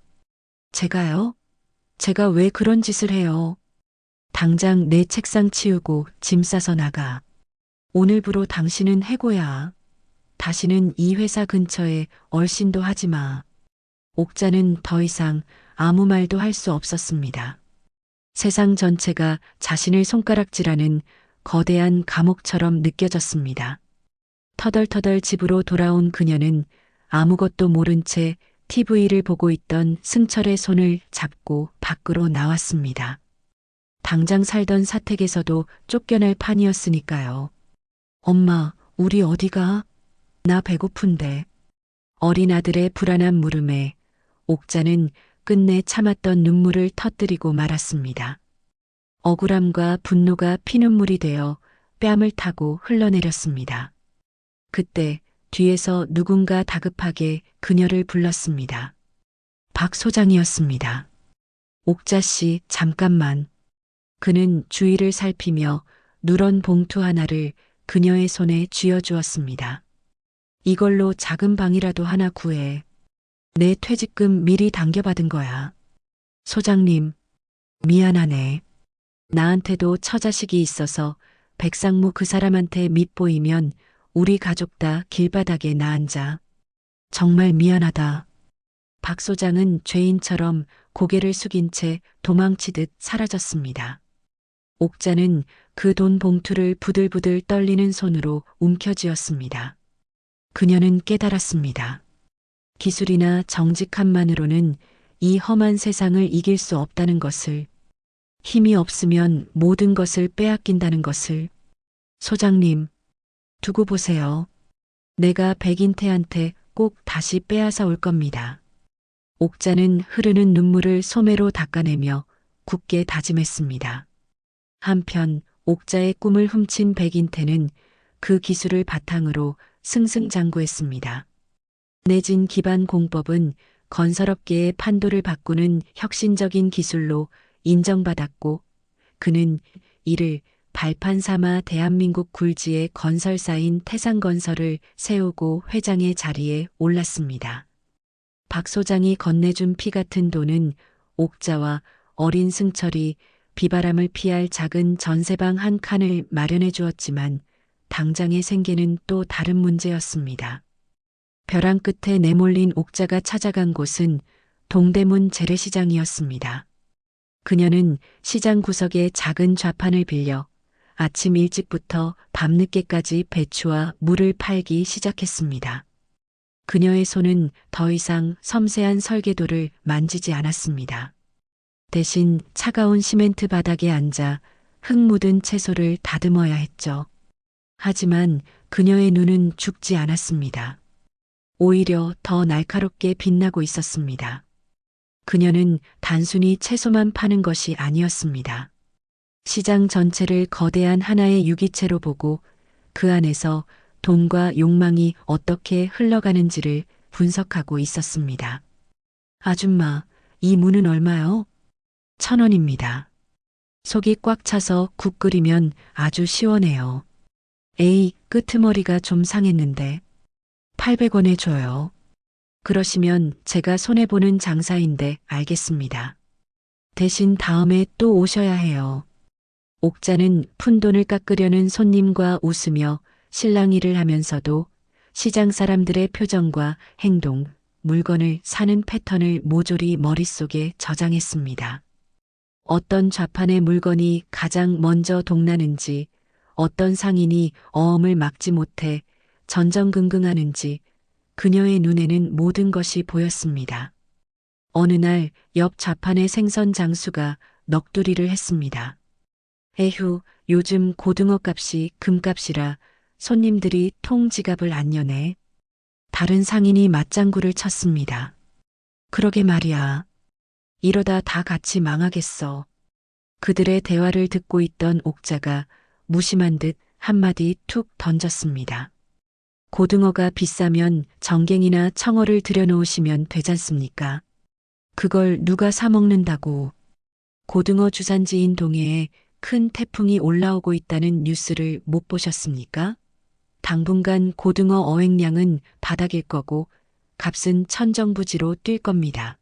제가요? 제가 왜 그런 짓을 해요? 당장 내 책상 치우고 짐 싸서 나가. 오늘부로 당신은 해고야. 다시는 이 회사 근처에 얼씬도 하지 마. 옥자는 더 이상 아무 말도 할 수 없었습니다. 세상 전체가 자신을 손가락질하는 거대한 감옥처럼 느껴졌습니다. 터덜터덜 집으로 돌아온 그녀는 아무것도 모른 채 TV를 보고 있던 승철의 손을 잡고 밖으로 나왔습니다. 당장 살던 사택에서도 쫓겨날 판이었으니까요. 엄마, 우리 어디가? 나 배고픈데. 어린 아들의 불안한 물음에 옥자는 끝내 참았던 눈물을 터뜨리고 말았습니다. 억울함과 분노가 피눈물이 되어 뺨을 타고 흘러내렸습니다. 그때 뒤에서 누군가 다급하게 그녀를 불렀습니다. 박 소장이었습니다. 옥자 씨, 잠깐만. 그는 주위를 살피며 누런 봉투 하나를 그녀의 손에 쥐어주었습니다. 이걸로 작은 방이라도 하나 구해. 내 퇴직금 미리 당겨받은 거야. 소장님, 미안하네. 나한테도 처자식이 있어서 백상무 그 사람한테 밉보이면 우리 가족 다 길바닥에 나앉아. 정말 미안하다. 박 소장은 죄인처럼 고개를 숙인 채 도망치듯 사라졌습니다. 옥자는 그 돈 봉투를 부들부들 떨리는 손으로 움켜쥐었습니다. 그녀는 깨달았습니다. 기술이나 정직함만으로는 이 험한 세상을 이길 수 없다는 것을, 힘이 없으면 모든 것을 빼앗긴다는 것을. 소장님, 두고 보세요. 내가 백인태한테 꼭 다시 빼앗아 올 겁니다. 옥자는 흐르는 눈물을 소매로 닦아내며 굳게 다짐했습니다. 한편 옥자의 꿈을 훔친 백인태는 그 기술을 바탕으로 승승장구했습니다. 내진 기반 공법은 건설업계의 판도를 바꾸는 혁신적인 기술로 인정받았고, 그는 이를 발판 삼아 대한민국 굴지의 건설사인 태상건설을 세우고 회장의 자리에 올랐습니다. 박 소장이 건네준 피 같은 돈은 옥자와 어린 승철이 비바람을 피할 작은 전세방 한 칸을 마련해 주었지만 당장의 생계는 또 다른 문제였습니다. 벼랑 끝에 내몰린 옥자가 찾아간 곳은 동대문 재래시장이었습니다. 그녀는 시장 구석의 작은 좌판을 빌려 아침 일찍부터 밤늦게까지 배추와 물을 팔기 시작했습니다. 그녀의 손은 더 이상 섬세한 설계도를 만지지 않았습니다. 대신 차가운 시멘트 바닥에 앉아 흙 묻은 채소를 다듬어야 했죠. 하지만 그녀의 눈은 죽지 않았습니다. 오히려 더 날카롭게 빛나고 있었습니다. 그녀는 단순히 채소만 파는 것이 아니었습니다. 시장 전체를 거대한 하나의 유기체로 보고 그 안에서 돈과 욕망이 어떻게 흘러가는지를 분석하고 있었습니다. 아줌마, 이 무는 얼마요? 1,000원입니다. 속이 꽉 차서 국 끓이면 아주 시원해요. 에이, 끄트머리가 좀 상했는데 800원에 줘요. 그러시면 제가 손해보는 장사인데 알겠습니다. 대신 다음에 또 오셔야 해요. 옥자는 푼돈을 깎으려는 손님과 웃으며 실랑이를 하면서도 시장 사람들의 표정과 행동, 물건을 사는 패턴을 모조리 머릿속에 저장했습니다. 어떤 좌판의 물건이 가장 먼저 동나는지, 어떤 상인이 어음을 막지 못해 전전긍긍하는지 그녀의 눈에는 모든 것이 보였습니다. 어느 날 옆 좌판의 생선 장수가 넋두리를 했습니다. 에휴, 요즘 고등어 값이 금값이라 손님들이 통 지갑을 안 여네. 다른 상인이 맞장구를 쳤습니다. 그러게 말이야. 이러다 다 같이 망하겠어. 그들의 대화를 듣고 있던 옥자가 무심한 듯 한마디 툭 던졌습니다. 고등어가 비싸면 정갱이나 청어를 들여놓으시면 되잖습니까? 그걸 누가 사 먹는다고. 고등어 주산지인 동해에 큰 태풍이 올라오고 있다는 뉴스를 못 보셨습니까? 당분간 고등어 어획량은 바닥일 거고 값은 천정부지로 뛸 겁니다.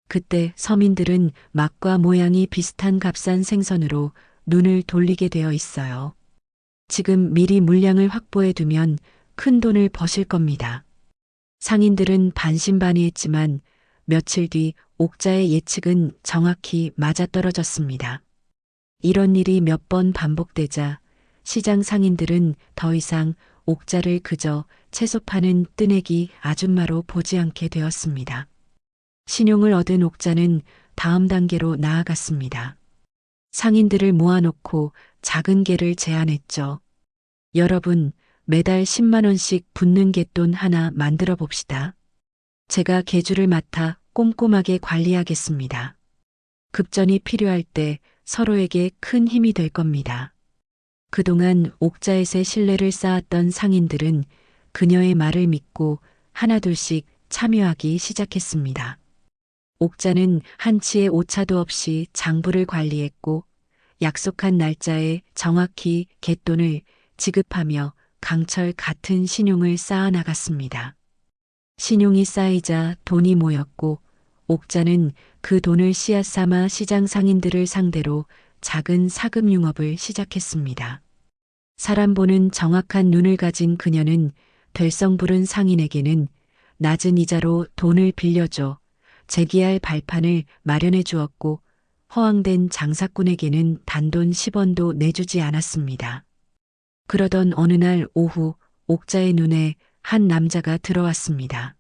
그때 서민들은 맛과 모양이 비슷한 값싼 생선으로 눈을 돌리게 되어 있어요. 지금 미리 물량을 확보해 두면 큰 돈을 버실 겁니다. 상인들은 반신반의했지만 며칠 뒤 옥자의 예측은 정확히 맞아떨어졌습니다. 이런 일이 몇 번 반복되자 시장 상인들은 더 이상 옥자를 그저 채소 파는 뜨내기 아줌마로 보지 않게 되었습니다. 신용을 얻은 옥자는 다음 단계로 나아갔습니다. 상인들을 모아놓고 작은 개를 제안했죠. 여러분, 매달 10만 원씩 붙는 갯돈 하나 만들어 봅시다. 제가 개주를 맡아 꼼꼼하게 관리하겠습니다. 급전이 필요할 때 서로에게 큰 힘이 될 겁니다. 그동안 옥자에게 신뢰를 쌓았던 상인들은 그녀의 말을 믿고 하나둘씩 참여하기 시작했습니다. 옥자는 한치의 오차도 없이 장부를 관리했고 약속한 날짜에 정확히 갯돈을 지급하며 강철 같은 신용을 쌓아 나갔습니다. 신용이 쌓이자 돈이 모였고 옥자는 그 돈을 씨앗 삼아 시장 상인들을 상대로 작은 사금 융업을 시작했습니다. 사람 보는 정확한 눈을 가진 그녀는 될성 부른 상인에게는 낮은 이자로 돈을 빌려줘 재기할 발판을 마련해 주었고 허황된 장사꾼에게는 단돈 10원도 내주지 않았습니다. 그러던 어느 날 오후 옥자의 눈에 한 남자가 들어왔습니다.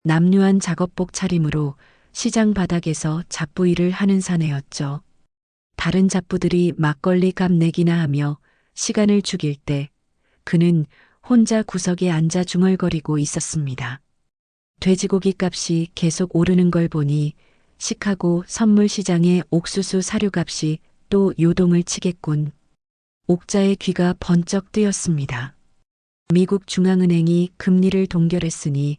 남루한 작업복 차림으로 시장 바닥에서 잡부 일을 하는 사내였죠. 다른 잡부들이 막걸리 값 내기나 하며 시간을 죽일 때 그는 혼자 구석에 앉아 중얼거리고 있었습니다. 돼지고기 값이 계속 오르는 걸 보니 시카고 선물 시장의 옥수수 사료값이 또 요동을 치겠군. 옥자의 귀가 번쩍 뜨였습니다. 미국 중앙은행이 금리를 동결했으니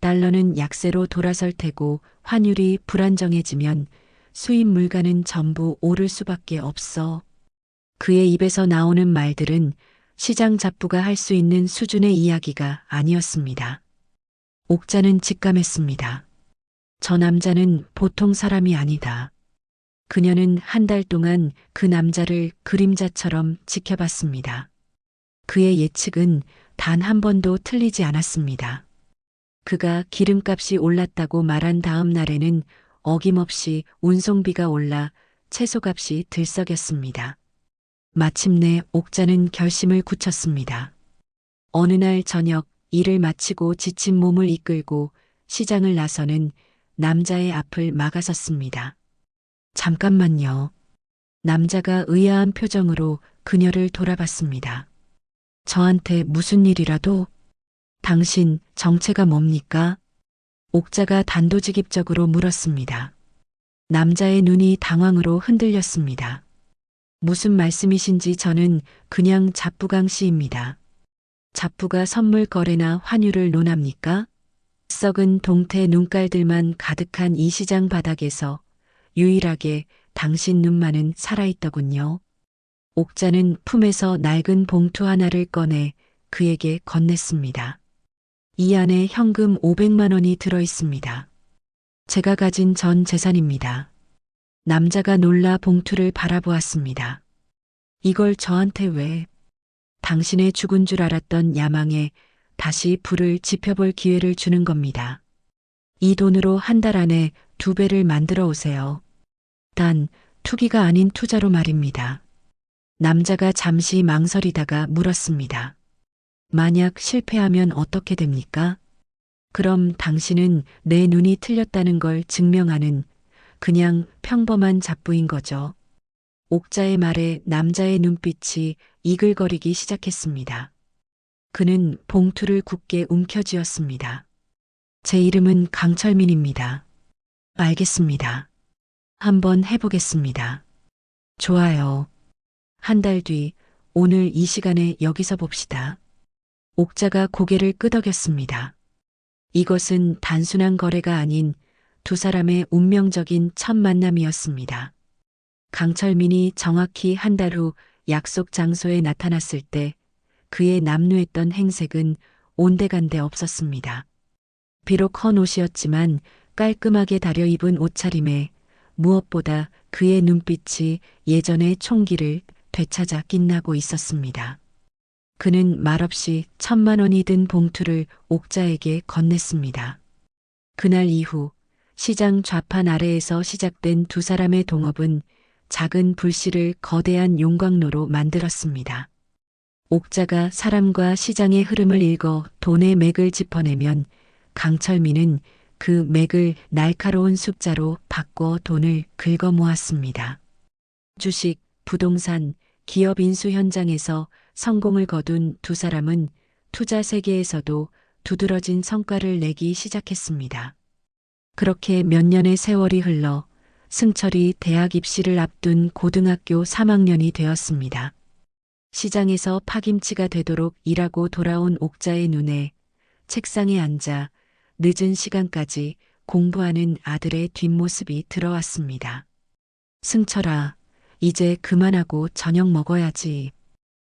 달러는 약세로 돌아설 테고 환율이 불안정해지면 수입 물가는 전부 오를 수밖에 없어. 그의 입에서 나오는 말들은 시장 잡부가 할 수 있는 수준의 이야기가 아니었습니다. 옥자는 직감했습니다. 저 남자는 보통 사람이 아니다. 그녀는 한 달 동안 그 남자를 그림자처럼 지켜봤습니다. 그의 예측은 단 한 번도 틀리지 않았습니다. 그가 기름값이 올랐다고 말한 다음 날에는 어김없이 운송비가 올라 채소값이 들썩였습니다. 마침내 옥자는 결심을 굳혔습니다. 어느 날 저녁 일을 마치고 지친 몸을 이끌고 시장을 나서는 남자의 앞을 막아섰습니다. 잠깐만요. 남자가 의아한 표정으로 그녀를 돌아봤습니다. 저한테 무슨 일이라도? 당신 정체가 뭡니까? 옥자가 단도직입적으로 물었습니다. 남자의 눈이 당황으로 흔들렸습니다. 무슨 말씀이신지 저는 그냥 잡부강 씨입니다. 잡부가 선물 거래나 환율을 논합니까? 썩은 동태 눈깔들만 가득한 이 시장 바닥에서 유일하게 당신 눈만은 살아있더군요. 옥자는 품에서 낡은 봉투 하나를 꺼내 그에게 건넸습니다. 이 안에 현금 500만 원이 들어 있습니다. 제가 가진 전 재산입니다. 남자가 놀라 봉투를 바라보았습니다. 이걸 저한테 왜? 당신의 죽은 줄 알았던 야망에 다시 불을 지펴볼 기회를 주는 겁니다. 이 돈으로 한 달 안에 2배를 만들어 오세요. 단 투기가 아닌 투자로 말입니다. 남자가 잠시 망설이다가 물었습니다. 만약 실패하면 어떻게 됩니까? 그럼 당신은 내 눈이 틀렸다는 걸 증명하는 그냥 평범한 잡부인 거죠. 옥자의 말에 남자의 눈빛이 이글거리기 시작했습니다. 그는 봉투를 굳게 움켜쥐었습니다. 제 이름은 강철민입니다. 알겠습니다. 한번 해보겠습니다. 좋아요. 한 달 뒤, 오늘 이 시간에 여기서 봅시다. 옥자가 고개를 끄덕였습니다. 이것은 단순한 거래가 아닌 두 사람의 운명적인 첫 만남이었습니다. 강철민이 정확히 한 달 후 약속 장소에 나타났을 때 그의 남루했던 행색은 온데간데 없었습니다. 비록 헌 옷이었지만 깔끔하게 다려 입은 옷차림에 무엇보다 그의 눈빛이 예전의 총기를 되찾아 빛나고 있었습니다. 그는 말없이 1,000만 원이 든 봉투를 옥자에게 건넸습니다. 그날 이후 시장 좌판 아래에서 시작된 두 사람의 동업은 작은 불씨를 거대한 용광로로 만들었습니다. 옥자가 사람과 시장의 흐름을 읽어 돈의 맥을 짚어내면 강철민은 그 맥을 날카로운 숫자로 바꿔 돈을 긁어 모았습니다. 주식, 부동산, 기업 인수 현장에서 성공을 거둔 두 사람은 투자 세계에서도 두드러진 성과를 내기 시작했습니다. 그렇게 몇 년의 세월이 흘러 승철이 대학 입시를 앞둔 고등학교 3학년이 되었습니다. 시장에서 파김치가 되도록 일하고 돌아온 옥자의 눈에 책상에 앉아 늦은 시간까지 공부하는 아들의 뒷모습이 들어왔습니다. 승철아, 이제 그만하고 저녁 먹어야지.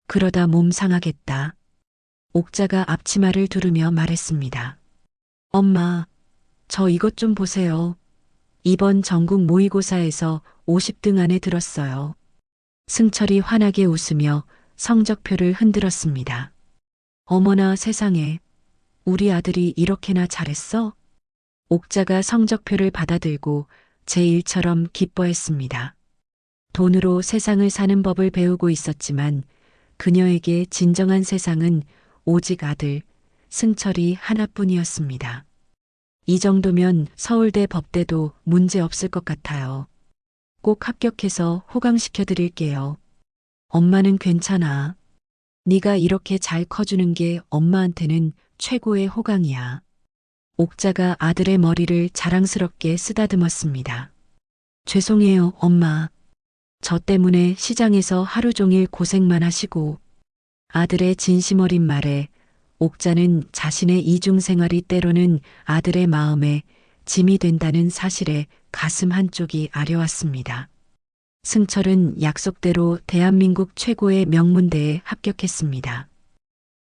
그러다 몸 상하겠다. 옥자가 앞치마를 두르며 말했습니다. 엄마, 저 이것 좀 보세요. 이번 전국 모의고사에서 50등 안에 들었어요. 승철이 환하게 웃으며 성적표를 흔들었습니다. 어머나 세상에, 우리 아들이 이렇게나 잘했어? 옥자가 성적표를 받아들고 제1처럼 기뻐했습니다. 돈으로 세상을 사는 법을 배우고 있었지만 그녀에게 진정한 세상은 오직 아들, 승철이 하나뿐이었습니다. 이 정도면 서울대 법대도 문제 없을 것 같아요. 꼭 합격해서 호강시켜 드릴게요. 엄마는 괜찮아. 네가 이렇게 잘 커주는 게 엄마한테는 최고의 호강이야. 옥자가 아들의 머리를 자랑스럽게 쓰다듬었습니다. 죄송해요, 엄마. 저 때문에 시장에서 하루 종일 고생만 하시고. 아들의 진심 어린 말에 옥자는 자신의 이중 생활이 때로는 아들의 마음에 짐이 된다는 사실에 가슴 한쪽이 아려왔습니다. 승철은 약속대로 대한민국 최고의 명문대에 합격했습니다.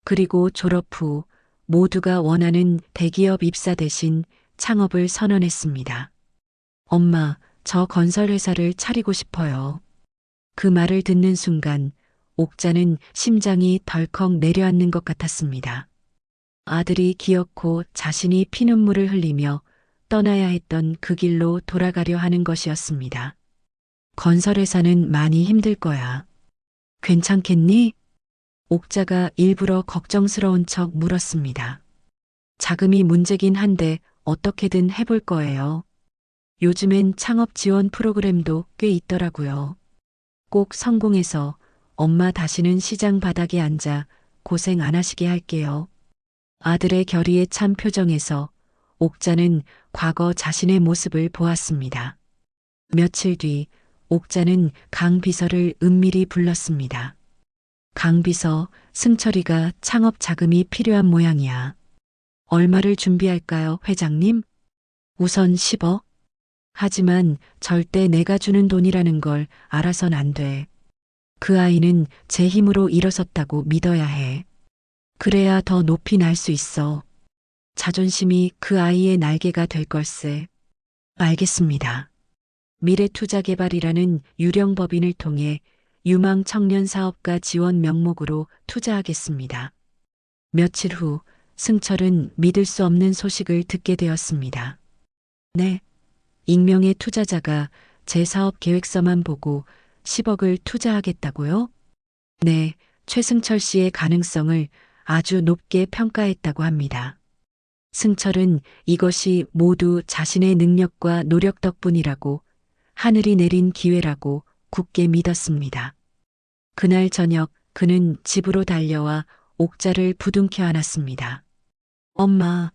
그리고 졸업 후 모두가 원하는 대기업 입사 대신 창업을 선언했습니다. 엄마, 저 건설회사를 차리고 싶어요. 그 말을 듣는 순간 옥자는 심장이 덜컥 내려앉는 것 같았습니다. 아들이 기어코 자신이 피눈물을 흘리며 떠나야 했던 그 길로 돌아가려 하는 것이었습니다. 건설회사는 많이 힘들 거야. 괜찮겠니? 옥자가 일부러 걱정스러운 척 물었습니다. 자금이 문제긴 한데 어떻게든 해볼 거예요. 요즘엔 창업 지원 프로그램도 꽤 있더라고요. 꼭 성공해서 엄마 다시는 시장 바닥에 앉아 고생 안 하시게 할게요. 아들의 결의에 찬 표정에서 옥자는 과거 자신의 모습을 보았습니다. 며칠 뒤 옥자는 강 비서를 은밀히 불렀습니다. 강 비서, 승철이가 창업 자금이 필요한 모양이야. 얼마를 준비할까요, 회장님? 우선 10억. 하지만 절대 내가 주는 돈이라는 걸 알아선 안 돼. 그 아이는 제 힘으로 일어섰다고 믿어야 해. 그래야 더 높이 날 수 있어. 자존심이 그 아이의 날개가 될 걸세. 알겠습니다. 미래투자개발이라는 유령 법인을 통해 유망 청년 사업가 지원 명목으로 투자하겠습니다. 며칠 후 승철은 믿을 수 없는 소식을 듣게 되었습니다. 네, 익명의 투자자가 제 사업 계획서만 보고 10억을 투자하겠다고요? 네, 최승철 씨의 가능성을 아주 높게 평가했다고 합니다. 승철은 이것이 모두 자신의 능력과 노력 덕분이라고, 하늘이 내린 기회라고 굳게 믿었습니다. 그날 저녁 그는 집으로 달려와 옥자를 부둥켜 안았습니다. 엄마,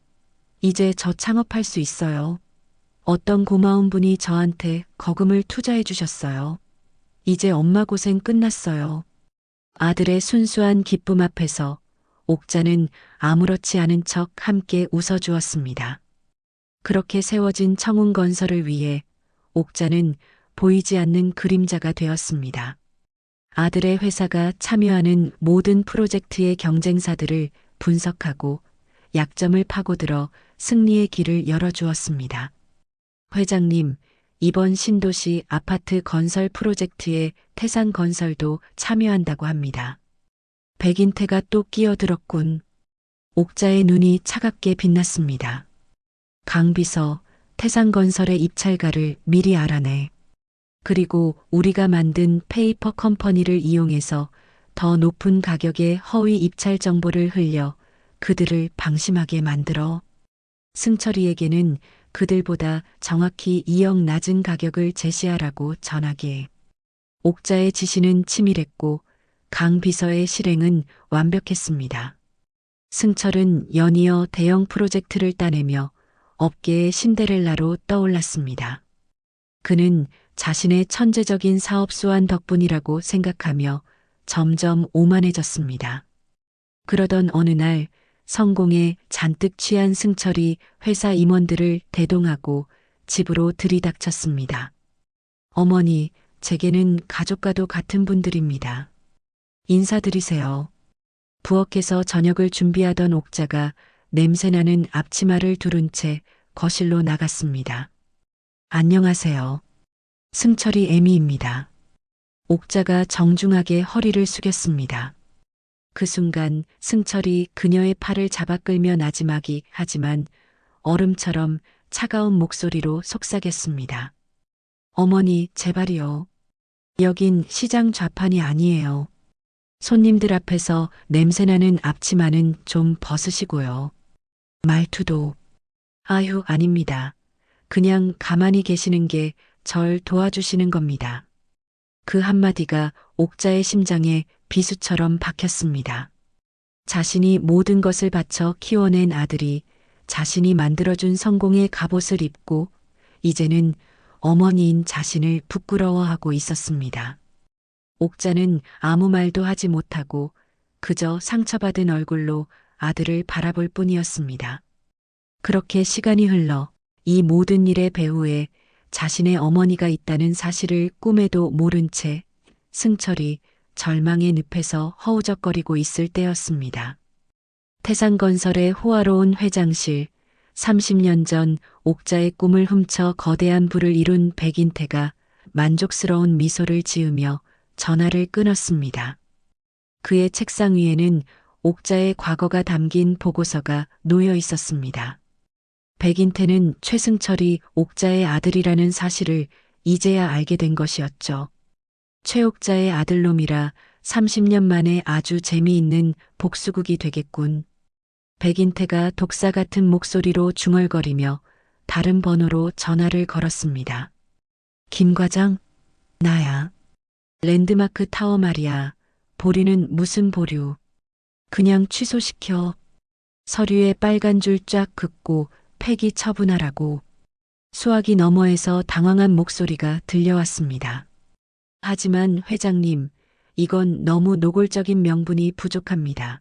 이제 저 창업할 수 있어요. 어떤 고마운 분이 저한테 거금을 투자해 주셨어요. 이제 엄마 고생 끝났어요. 아들의 순수한 기쁨 앞에서 옥자는 아무렇지 않은 척 함께 웃어주었습니다. 그렇게 세워진 청운건설을 위해 옥자는 보이지 않는 그림자가 되었습니다. 아들의 회사가 참여하는 모든 프로젝트의 경쟁사들을 분석하고 약점을 파고들어 승리의 길을 열어주었습니다. 회장님, 이번 신도시 아파트 건설 프로젝트에 태산건설도 참여한다고 합니다. 백인태가 또 끼어들었군. 옥자의 눈이 차갑게 빛났습니다. 강비서, 태산건설의 입찰가를 미리 알아내. 그리고 우리가 만든 페이퍼 컴퍼니를 이용해서 더 높은 가격의 허위 입찰 정보를 흘려 그들을 방심하게 만들어. 승철이에게는 그들보다 정확히 2억 낮은 가격을 제시하라고 전하게. 옥자의 지시는 치밀했고 강 비서의 실행은 완벽했습니다. 승철은 연이어 대형 프로젝트를 따내며 업계의 신데렐라로 떠올랐습니다. 그는 자신의 천재적인 사업 수완 덕분이라고 생각하며 점점 오만해졌습니다. 그러던 어느 날 성공에 잔뜩 취한 승철이 회사 임원들을 대동하고 집으로 들이닥쳤습니다. 어머니, 제게는 가족과도 같은 분들입니다. 인사드리세요. 부엌에서 저녁을 준비하던 옥자가 냄새나는 앞치마를 두른 채 거실로 나갔습니다. 안녕하세요. 승철이 애미입니다. 옥자가 정중하게 허리를 숙였습니다. 그 순간 승철이 그녀의 팔을 잡아 끌며 나지막이 하지만 얼음처럼 차가운 목소리로 속삭였습니다. 어머니, 제발이요. 여긴 시장 좌판이 아니에요. 손님들 앞에서 냄새나는 앞치마는 좀 벗으시고요. 말투도. 아휴, 아닙니다. 그냥 가만히 계시는 게 절 도와주시는 겁니다. 그 한마디가 옥자의 심장에 비수처럼 박혔습니다. 자신이 모든 것을 바쳐 키워낸 아들이 자신이 만들어준 성공의 갑옷을 입고 이제는 어머니인 자신을 부끄러워하고 있었습니다. 옥자는 아무 말도 하지 못하고 그저 상처받은 얼굴로 아들을 바라볼 뿐이었습니다. 그렇게 시간이 흘러 이 모든 일의 배후에 자신의 어머니가 있다는 사실을 꿈에도 모른 채 승철이 절망의 늪에서 허우적거리고 있을 때였습니다. 태산건설의 호화로운 회장실, 30년 전 옥자의 꿈을 훔쳐 거대한 부를 이룬 백인태가 만족스러운 미소를 지으며 전화를 끊었습니다. 그의 책상 위에는 옥자의 과거가 담긴 보고서가 놓여 있었습니다. 백인태는 최승철이 옥자의 아들이라는 사실을 이제야 알게 된 것이었죠. 최옥자의 아들놈이라 30년 만에 아주 재미있는 복수극이 되겠군. 백인태가 독사 같은 목소리로 중얼거리며 다른 번호로 전화를 걸었습니다. 김 과장, 나야. 랜드마크 타워 말이야. 보류는 무슨 보류. 그냥 취소시켜. 서류에 빨간 줄 쫙 긋고 폐기 처분하라고. 수화기 너머에서 당황한 목소리가 들려왔습니다. 하지만 회장님, 이건 너무 노골적인 명분이 부족합니다.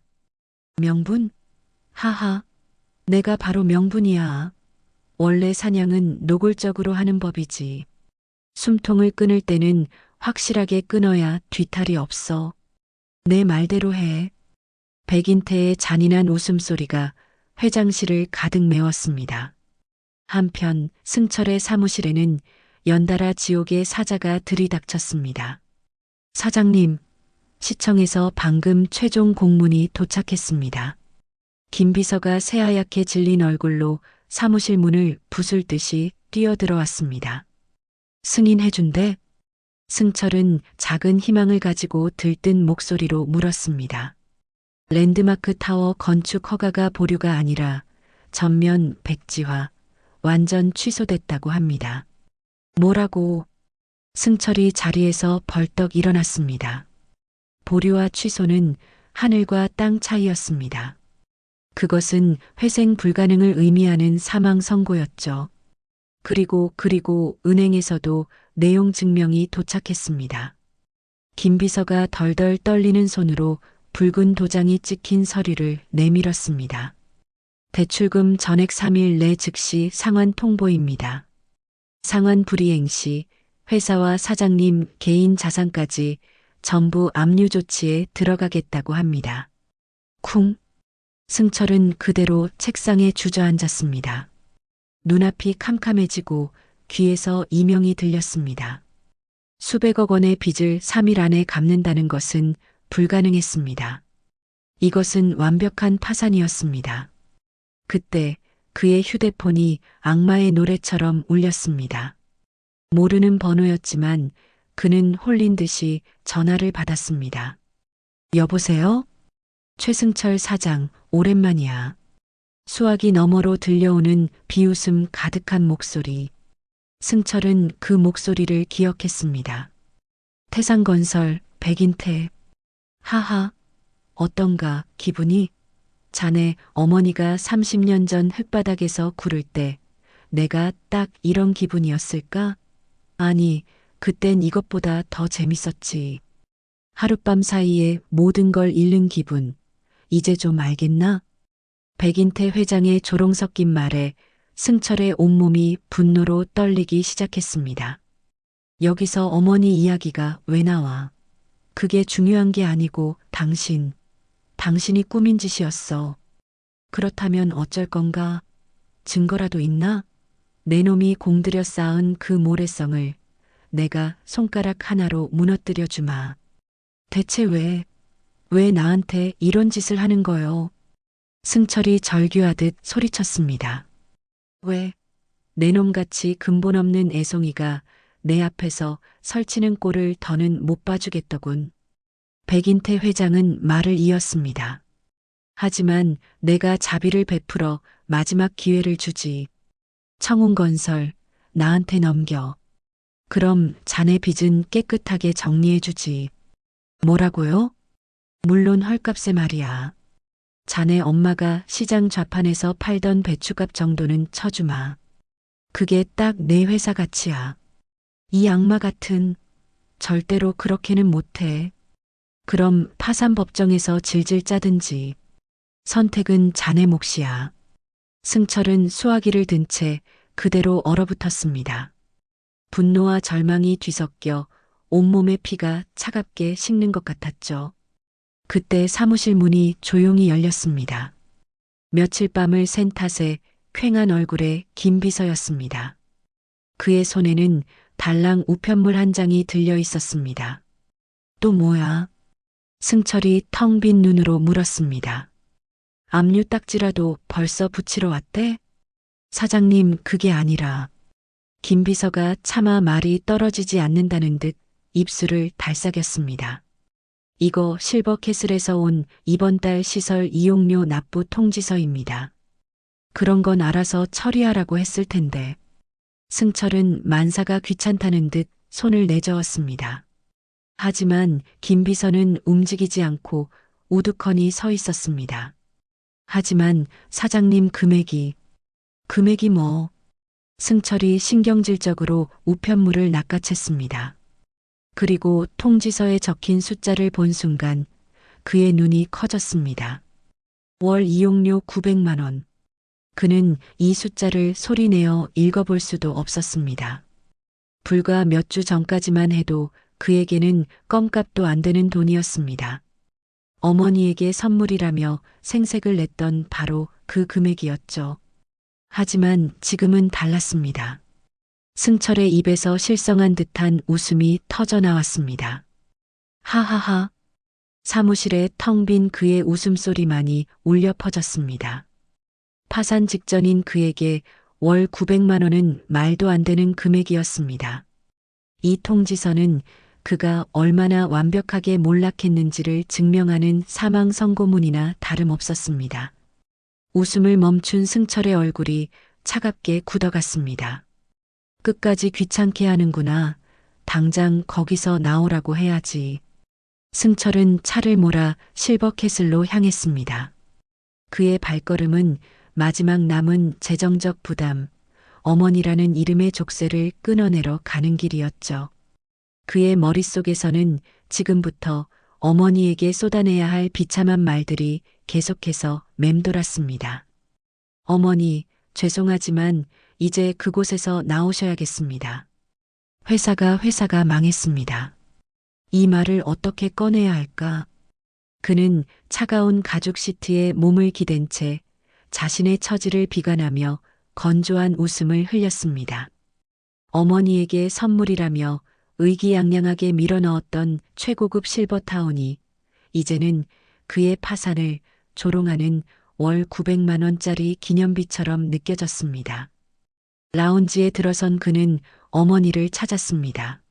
명분? 하하, 내가 바로 명분이야. 원래 사냥은 노골적으로 하는 법이지. 숨통을 끊을 때는 확실하게 끊어야 뒤탈이 없어. 내 말대로 해. 백인태의 잔인한 웃음소리가 회장실을 가득 메웠습니다. 한편 승철의 사무실에는 연달아 지옥의 사자가 들이닥쳤습니다. 사장님, 시청에서 방금 최종 공문이 도착했습니다. 김 비서가 새하얗게 질린 얼굴로 사무실 문을 부술 듯이 뛰어들어왔습니다. 승인해준대? 승철은 작은 희망을 가지고 들뜬 목소리로 물었습니다. 랜드마크 타워 건축 허가가 보류가 아니라 전면 백지화, 완전 취소됐다고 합니다. 뭐라고? 승철이 자리에서 벌떡 일어났습니다. 보류와 취소는 하늘과 땅 차이였습니다. 그것은 회생 불가능을 의미하는 사망 선고였죠. 그리고 은행에서도 내용 증명이 도착했습니다. 김 비서가 덜덜 떨리는 손으로 붉은 도장이 찍힌 서류를 내밀었습니다. 대출금 전액 3일 내 즉시 상환 통보입니다. 상환 불이행 시 회사와 사장님 개인 자산까지 전부 압류 조치에 들어가겠다고 합니다. 쿵. 승철은 그대로 책상에 주저앉았습니다. 눈앞이 캄캄해지고 귀에서 이명이 들렸습니다. 수백억 원의 빚을 3일 안에 갚는다는 것은 불가능했습니다. 이것은 완벽한 파산이었습니다. 그때 그의 휴대폰이 악마의 노래처럼 울렸습니다. 모르는 번호였지만 그는 홀린 듯이 전화를 받았습니다. 여보세요? 최승철 사장, 오랜만이야. 수화기 너머로 들려오는 비웃음 가득한 목소리. 승철은 그 목소리를 기억했습니다. 태상건설, 백인태. 하하, 어떤가, 기분이? 자네 어머니가 30년 전 흙바닥에서 구를 때 내가 딱 이런 기분이었을까? 아니, 그땐 이것보다 더 재밌었지. 하룻밤 사이에 모든 걸 잃는 기분. 이제 좀 알겠나? 백인태 회장의 조롱 섞인 말에 승철의 온몸이 분노로 떨리기 시작했습니다. 여기서 어머니 이야기가 왜 나와? 그게 중요한 게 아니고 당신이 꾸민 짓이었어. 그렇다면 어쩔 건가? 증거라도 있나? 내 놈이 공들여 쌓은 그 모래성을 내가 손가락 하나로 무너뜨려 주마. 대체 왜 나한테 이런 짓을 하는 거요? 승철이 절규하듯 소리쳤습니다. 왜? 내 놈같이 근본 없는 애송이가 내 앞에서 설치는 꼴을 더는 못 봐주겠더군. 백인태 회장은 말을 이었습니다. 하지만 내가 자비를 베풀어 마지막 기회를 주지. 청운건설, 나한테 넘겨. 그럼 자네 빚은 깨끗하게 정리해주지. 뭐라고요? 물론 헐값에 말이야. 자네 엄마가 시장 좌판에서 팔던 배추값 정도는 쳐주마. 그게 딱 내 회사 가치야. 이 악마 같은, 절대로 그렇게는 못해. 그럼 파산 법정에서 질질 짜든지. 선택은 자네 몫이야. 승철은 수화기를 든 채 그대로 얼어붙었습니다. 분노와 절망이 뒤섞여 온몸의 피가 차갑게 식는 것 같았죠. 그때 사무실 문이 조용히 열렸습니다. 며칠 밤을 샌 탓에 퀭한 얼굴에 김 비서였습니다. 그의 손에는 달랑 우편물 한 장이 들려 있었습니다. 또 뭐야? 승철이 텅 빈 눈으로 물었습니다. 압류 딱지라도 벌써 붙이러 왔대? 사장님, 그게 아니라. 김 비서가 차마 말이 떨어지지 않는다는 듯 입술을 달싹였습니다. 이거 실버캐슬에서 온 이번 달 시설 이용료 납부 통지서입니다. 그런 건 알아서 처리하라고 했을 텐데. 승철은 만사가 귀찮다는 듯 손을 내저었습니다. 하지만 김 비서는 움직이지 않고 우두커니 서 있었습니다. 하지만 사장님 금액이 뭐? 승철이 신경질적으로 우편물을 낚아챘습니다. 그리고 통지서에 적힌 숫자를 본 순간 그의 눈이 커졌습니다. 월 이용료 900만 원. 그는 이 숫자를 소리내어 읽어볼 수도 없었습니다. 불과 몇 주 전까지만 해도 그에게는 껌값도 안 되는 돈이었습니다. 어머니에게 선물이라며 생색을 냈던 바로 그 금액이었죠. 하지만 지금은 달랐습니다. 승철의 입에서 실성한 듯한 웃음이 터져 나왔습니다. 하하하. 사무실에 텅 빈 그의 웃음소리만이 울려 퍼졌습니다. 파산 직전인 그에게 월 900만 원은 말도 안 되는 금액이었습니다. 이 통지서는 그가 얼마나 완벽하게 몰락했는지를 증명하는 사망 선고문이나 다름없었습니다. 웃음을 멈춘 승철의 얼굴이 차갑게 굳어갔습니다. 끝까지 귀찮게 하는구나. 당장 거기서 나오라고 해야지. 승철은 차를 몰아 실버캐슬로 향했습니다. 그의 발걸음은 마지막 남은 재정적 부담, 어머니라는 이름의 족쇄를 끊어내러 가는 길이었죠. 그의 머릿속에서는 지금부터 어머니에게 쏟아내야 할 비참한 말들이 계속해서 맴돌았습니다. 어머니, 죄송하지만 이제 그곳에서 나오셔야겠습니다. 회사가 망했습니다. 이 말을 어떻게 꺼내야 할까? 그는 차가운 가죽 시트에 몸을 기댄 채 자신의 처지를 비관하며 건조한 웃음을 흘렸습니다. 어머니에게 선물이라며 의기양양하게 밀어넣었던 최고급 실버타운이 이제는 그의 파산을 조롱하는 월 900만 원짜리 기념비처럼 느껴졌습니다. 라운지에 들어선 그는 어머니를 찾았습니다.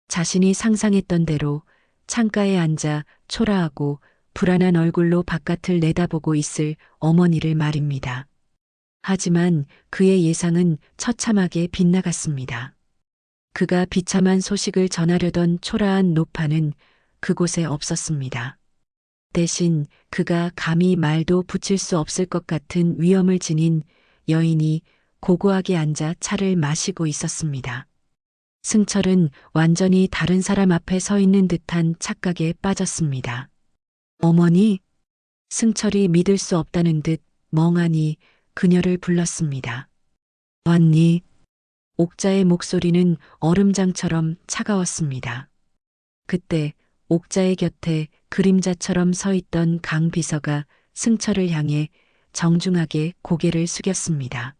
자신이 상상했던 대로 창가에 앉아 초라하고 불안한 얼굴로 바깥을 내다보고 있을 어머니를 말입니다. 하지만 그의 예상은 처참하게 빗나갔습니다. 그가 비참한 소식을 전하려던 초라한 노파는 그곳에 없었습니다. 대신 그가 감히 말도 붙일 수 없을 것 같은 위엄을 지닌 여인이 고고하게 앉아 차를 마시고 있었습니다. 승철은 완전히 다른 사람 앞에 서 있는 듯한 착각에 빠졌습니다. 어머니? 승철이 믿을 수 없다는 듯 멍하니 그녀를 불렀습니다. 왔니? 옥자의 목소리는 얼음장처럼 차가웠습니다. 그때 옥자의 곁에 그림자처럼 서 있던 강 비서가 승철을 향해 정중하게 고개를 숙였습니다.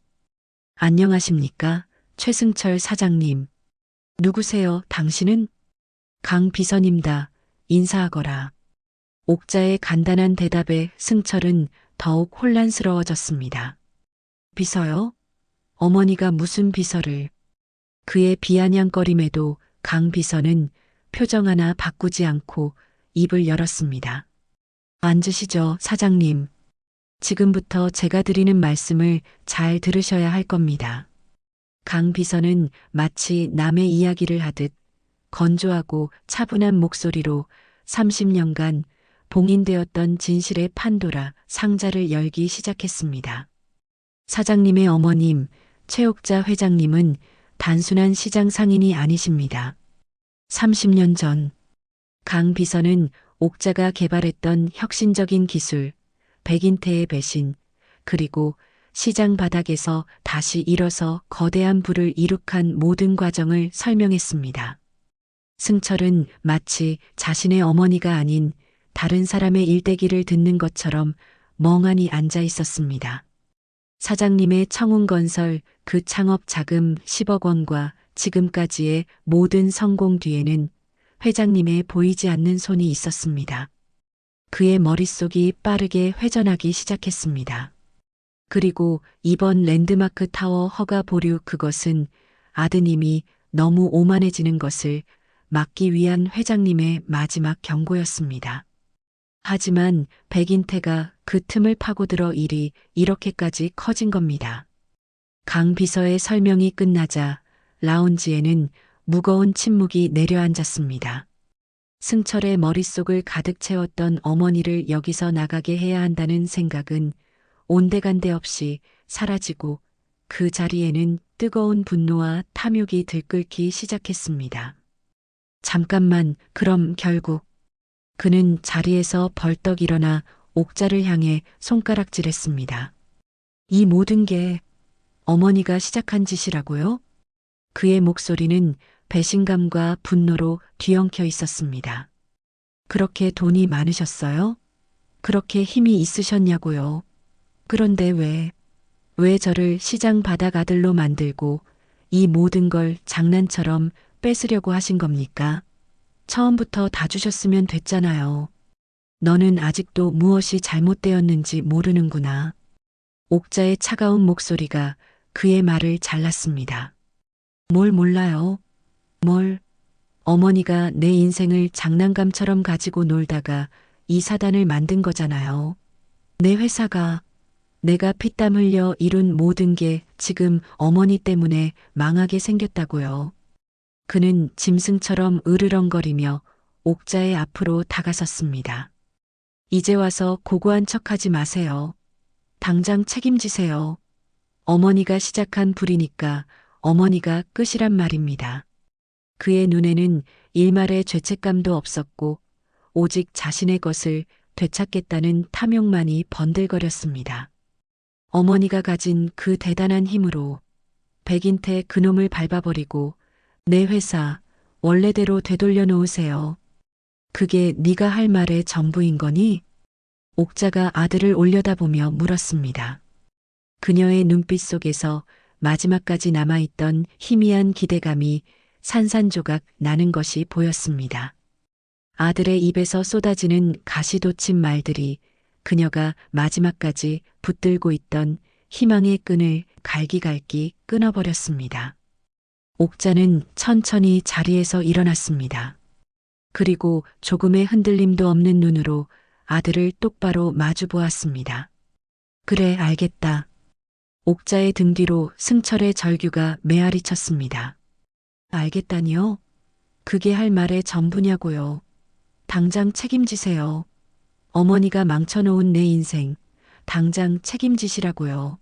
안녕하십니까? 최승철 사장님. 누구세요, 당신은? 강 비서님다. 인사하거라. 옥자의 간단한 대답에 승철은 더욱 혼란스러워졌습니다. 비서요? 어머니가 무슨 비서를? 그의 비아냥거림에도 강 비서는 표정 하나 바꾸지 않고 입을 열었습니다. 앉으시죠, 사장님. 지금부터 제가 드리는 말씀을 잘 들으셔야 할 겁니다. 강 비서는 마치 남의 이야기를 하듯 건조하고 차분한 목소리로 30년간 봉인되었던 진실의 판도라 상자를 열기 시작했습니다. 사장님의 어머님, 최옥자 회장님은 단순한 시장 상인이 아니십니다. 30년 전, 강 비서는 옥자가 개발했던 혁신적인 기술, 백인태의 배신, 그리고 시장 바닥에서 다시 일어서 거대한 부를 이룩한 모든 과정을 설명했습니다. 승철은 마치 자신의 어머니가 아닌 다른 사람의 일대기를 듣는 것처럼 멍하니 앉아 있었습니다. 사장님의 청운건설 그 창업 자금 10억 원과 지금까지의 모든 성공 뒤에는 회장님의 보이지 않는 손이 있었습니다. 그의 머릿속이 빠르게 회전하기 시작했습니다. 그리고 이번 랜드마크 타워 허가 보류, 그것은 아드님이 너무 오만해지는 것을 막기 위한 회장님의 마지막 경고였습니다. 하지만 백인태가 그 틈을 파고들어 일이 이렇게까지 커진 겁니다. 강 비서의 설명이 끝나자 라운지에는 무거운 침묵이 내려앉았습니다. 승철의 머릿속을 가득 채웠던 어머니를 여기서 나가게 해야 한다는 생각은 온데간데 없이 사라지고 그 자리에는 뜨거운 분노와 탐욕이 들끓기 시작했습니다. 잠깐만, 그럼 결국 그는 자리에서 벌떡 일어나 옥자를 향해 손가락질했습니다. 이 모든 게 어머니가 시작한 짓이라고요? 그의 목소리는 배신감과 분노로 뒤엉켜 있었습니다. 그렇게 돈이 많으셨어요? 그렇게 힘이 있으셨냐고요? 그런데 왜 저를 시장 바닥 아들로 만들고 이 모든 걸 장난처럼 뺏으려고 하신 겁니까? 처음부터 다 주셨으면 됐잖아요. 너는 아직도 무엇이 잘못되었는지 모르는구나. 옥자의 차가운 목소리가 그의 말을 잘랐습니다. 뭘 몰라요? 뭘? 어머니가 내 인생을 장난감처럼 가지고 놀다가 이 사단을 만든 거잖아요. 내 회사가, 내가 피땀 흘려 이룬 모든 게 지금 어머니 때문에 망하게 생겼다고요. 그는 짐승처럼 으르렁거리며 옥자의 앞으로 다가섰습니다. 이제 와서 고고한 척하지 마세요. 당장 책임지세요. 어머니가 시작한 불이니까 어머니가 끝이란 말입니다. 그의 눈에는 일말의 죄책감도 없었고 오직 자신의 것을 되찾겠다는 탐욕만이 번들거렸습니다. 어머니가 가진 그 대단한 힘으로 백인태 그놈을 밟아버리고 내 회사 원래대로 되돌려 놓으세요. 그게 네가 할 말의 전부인 거니? 옥자가 아들을 올려다보며 물었습니다. 그녀의 눈빛 속에서 마지막까지 남아있던 희미한 기대감이 산산조각 나는 것이 보였습니다. 아들의 입에서 쏟아지는 가시돋친 말들이 그녀가 마지막까지 붙들고 있던 희망의 끈을 갈기갈기 끊어버렸습니다. 옥자는 천천히 자리에서 일어났습니다. 그리고 조금의 흔들림도 없는 눈으로 아들을 똑바로 마주 보았습니다. 그래, 알겠다. 옥자의 등 뒤로 승철의 절규가 메아리 쳤습니다. 알겠다니요? 그게 할 말의 전부냐고요. 당장 책임지세요. 어머니가 망쳐놓은 내 인생, 당장 책임지시라고요.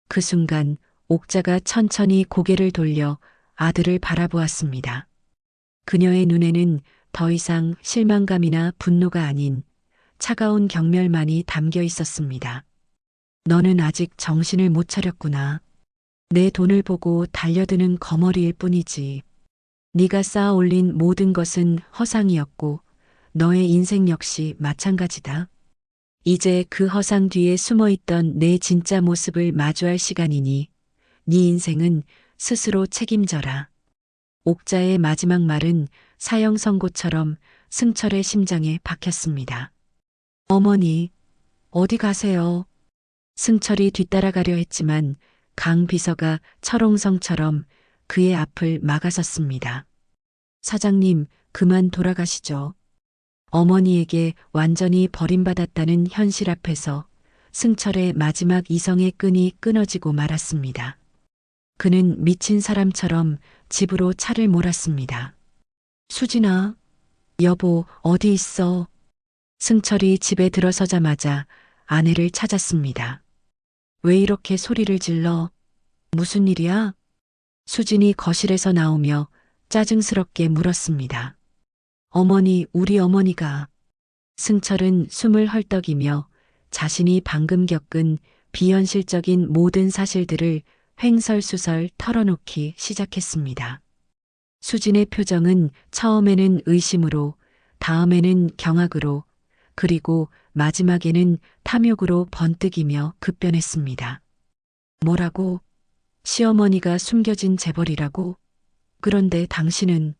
그 순간 옥자가 천천히 고개를 돌려 아들을 바라보았습니다. 그녀의 눈에는 더 이상 실망감이나 분노가 아닌 차가운 경멸만이 담겨 있었습니다. 너는 아직 정신을 못 차렸구나. 내 돈을 보고 달려드는 거머리일 뿐이지. 네가 쌓아 올린 모든 것은 허상이었고 너의 인생 역시 마찬가지다. 이제 그 허상 뒤에 숨어있던 내 진짜 모습을 마주할 시간이니 네 인생은 스스로 책임져라. 옥자의 마지막 말은 사형 선고처럼 승철의 심장에 박혔습니다. 어머니, 어디 가세요? 승철이 뒤따라가려 했지만 강 비서가 철옹성처럼 그의 앞을 막아섰습니다. 사장님, 그만 돌아가시죠. 어머니에게 완전히 버림받았다는 현실 앞에서 승철의 마지막 이성의 끈이 끊어지고 말았습니다. 그는 미친 사람처럼 집으로 차를 몰았습니다. 수진아, 여보, 어디 있어? 승철이 집에 들어서자마자 아내를 찾았습니다. 왜 이렇게 소리를 질러? 무슨 일이야? 수진이 거실에서 나오며 짜증스럽게 물었습니다. 어머니, 우리 어머니가. 승철은 숨을 헐떡이며 자신이 방금 겪은 비현실적인 모든 사실들을 횡설수설 털어놓기 시작했습니다. 수진의 표정은 처음에는 의심으로, 다음에는 경악으로, 그리고 마지막에는 탐욕으로 번뜩이며 급변했습니다. 뭐라고? 시어머니가 숨겨진 재벌이라고? 그런데 당신은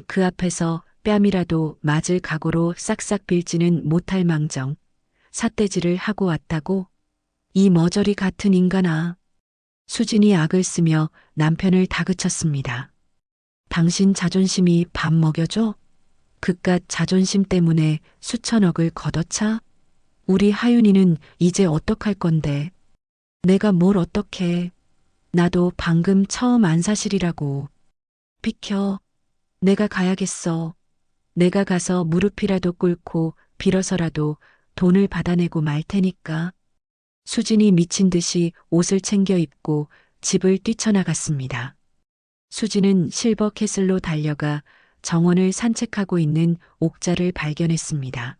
그 앞에서 뺨이라도 맞을 각오로 싹싹 빌지는 못할 망정 삿대질을 하고 왔다고? 이 머저리 같은 인간아. 수진이 악을 쓰며 남편을 다그쳤습니다. 당신 자존심이 밥 먹여줘? 그깟 자존심 때문에 수천억을 걷어차? 우리 하윤이는 이제 어떡할 건데? 내가 뭘 어떡해. 나도 방금 처음 안 사실이라고. 비켜. 내가 가야겠어. 내가 가서 무릎이라도 꿇고 빌어서라도 돈을 받아내고 말 테니까. 수진이 미친 듯이 옷을 챙겨 입고 집을 뛰쳐나갔습니다. 수진은 실버캐슬로 달려가 정원을 산책하고 있는 옥자를 발견했습니다.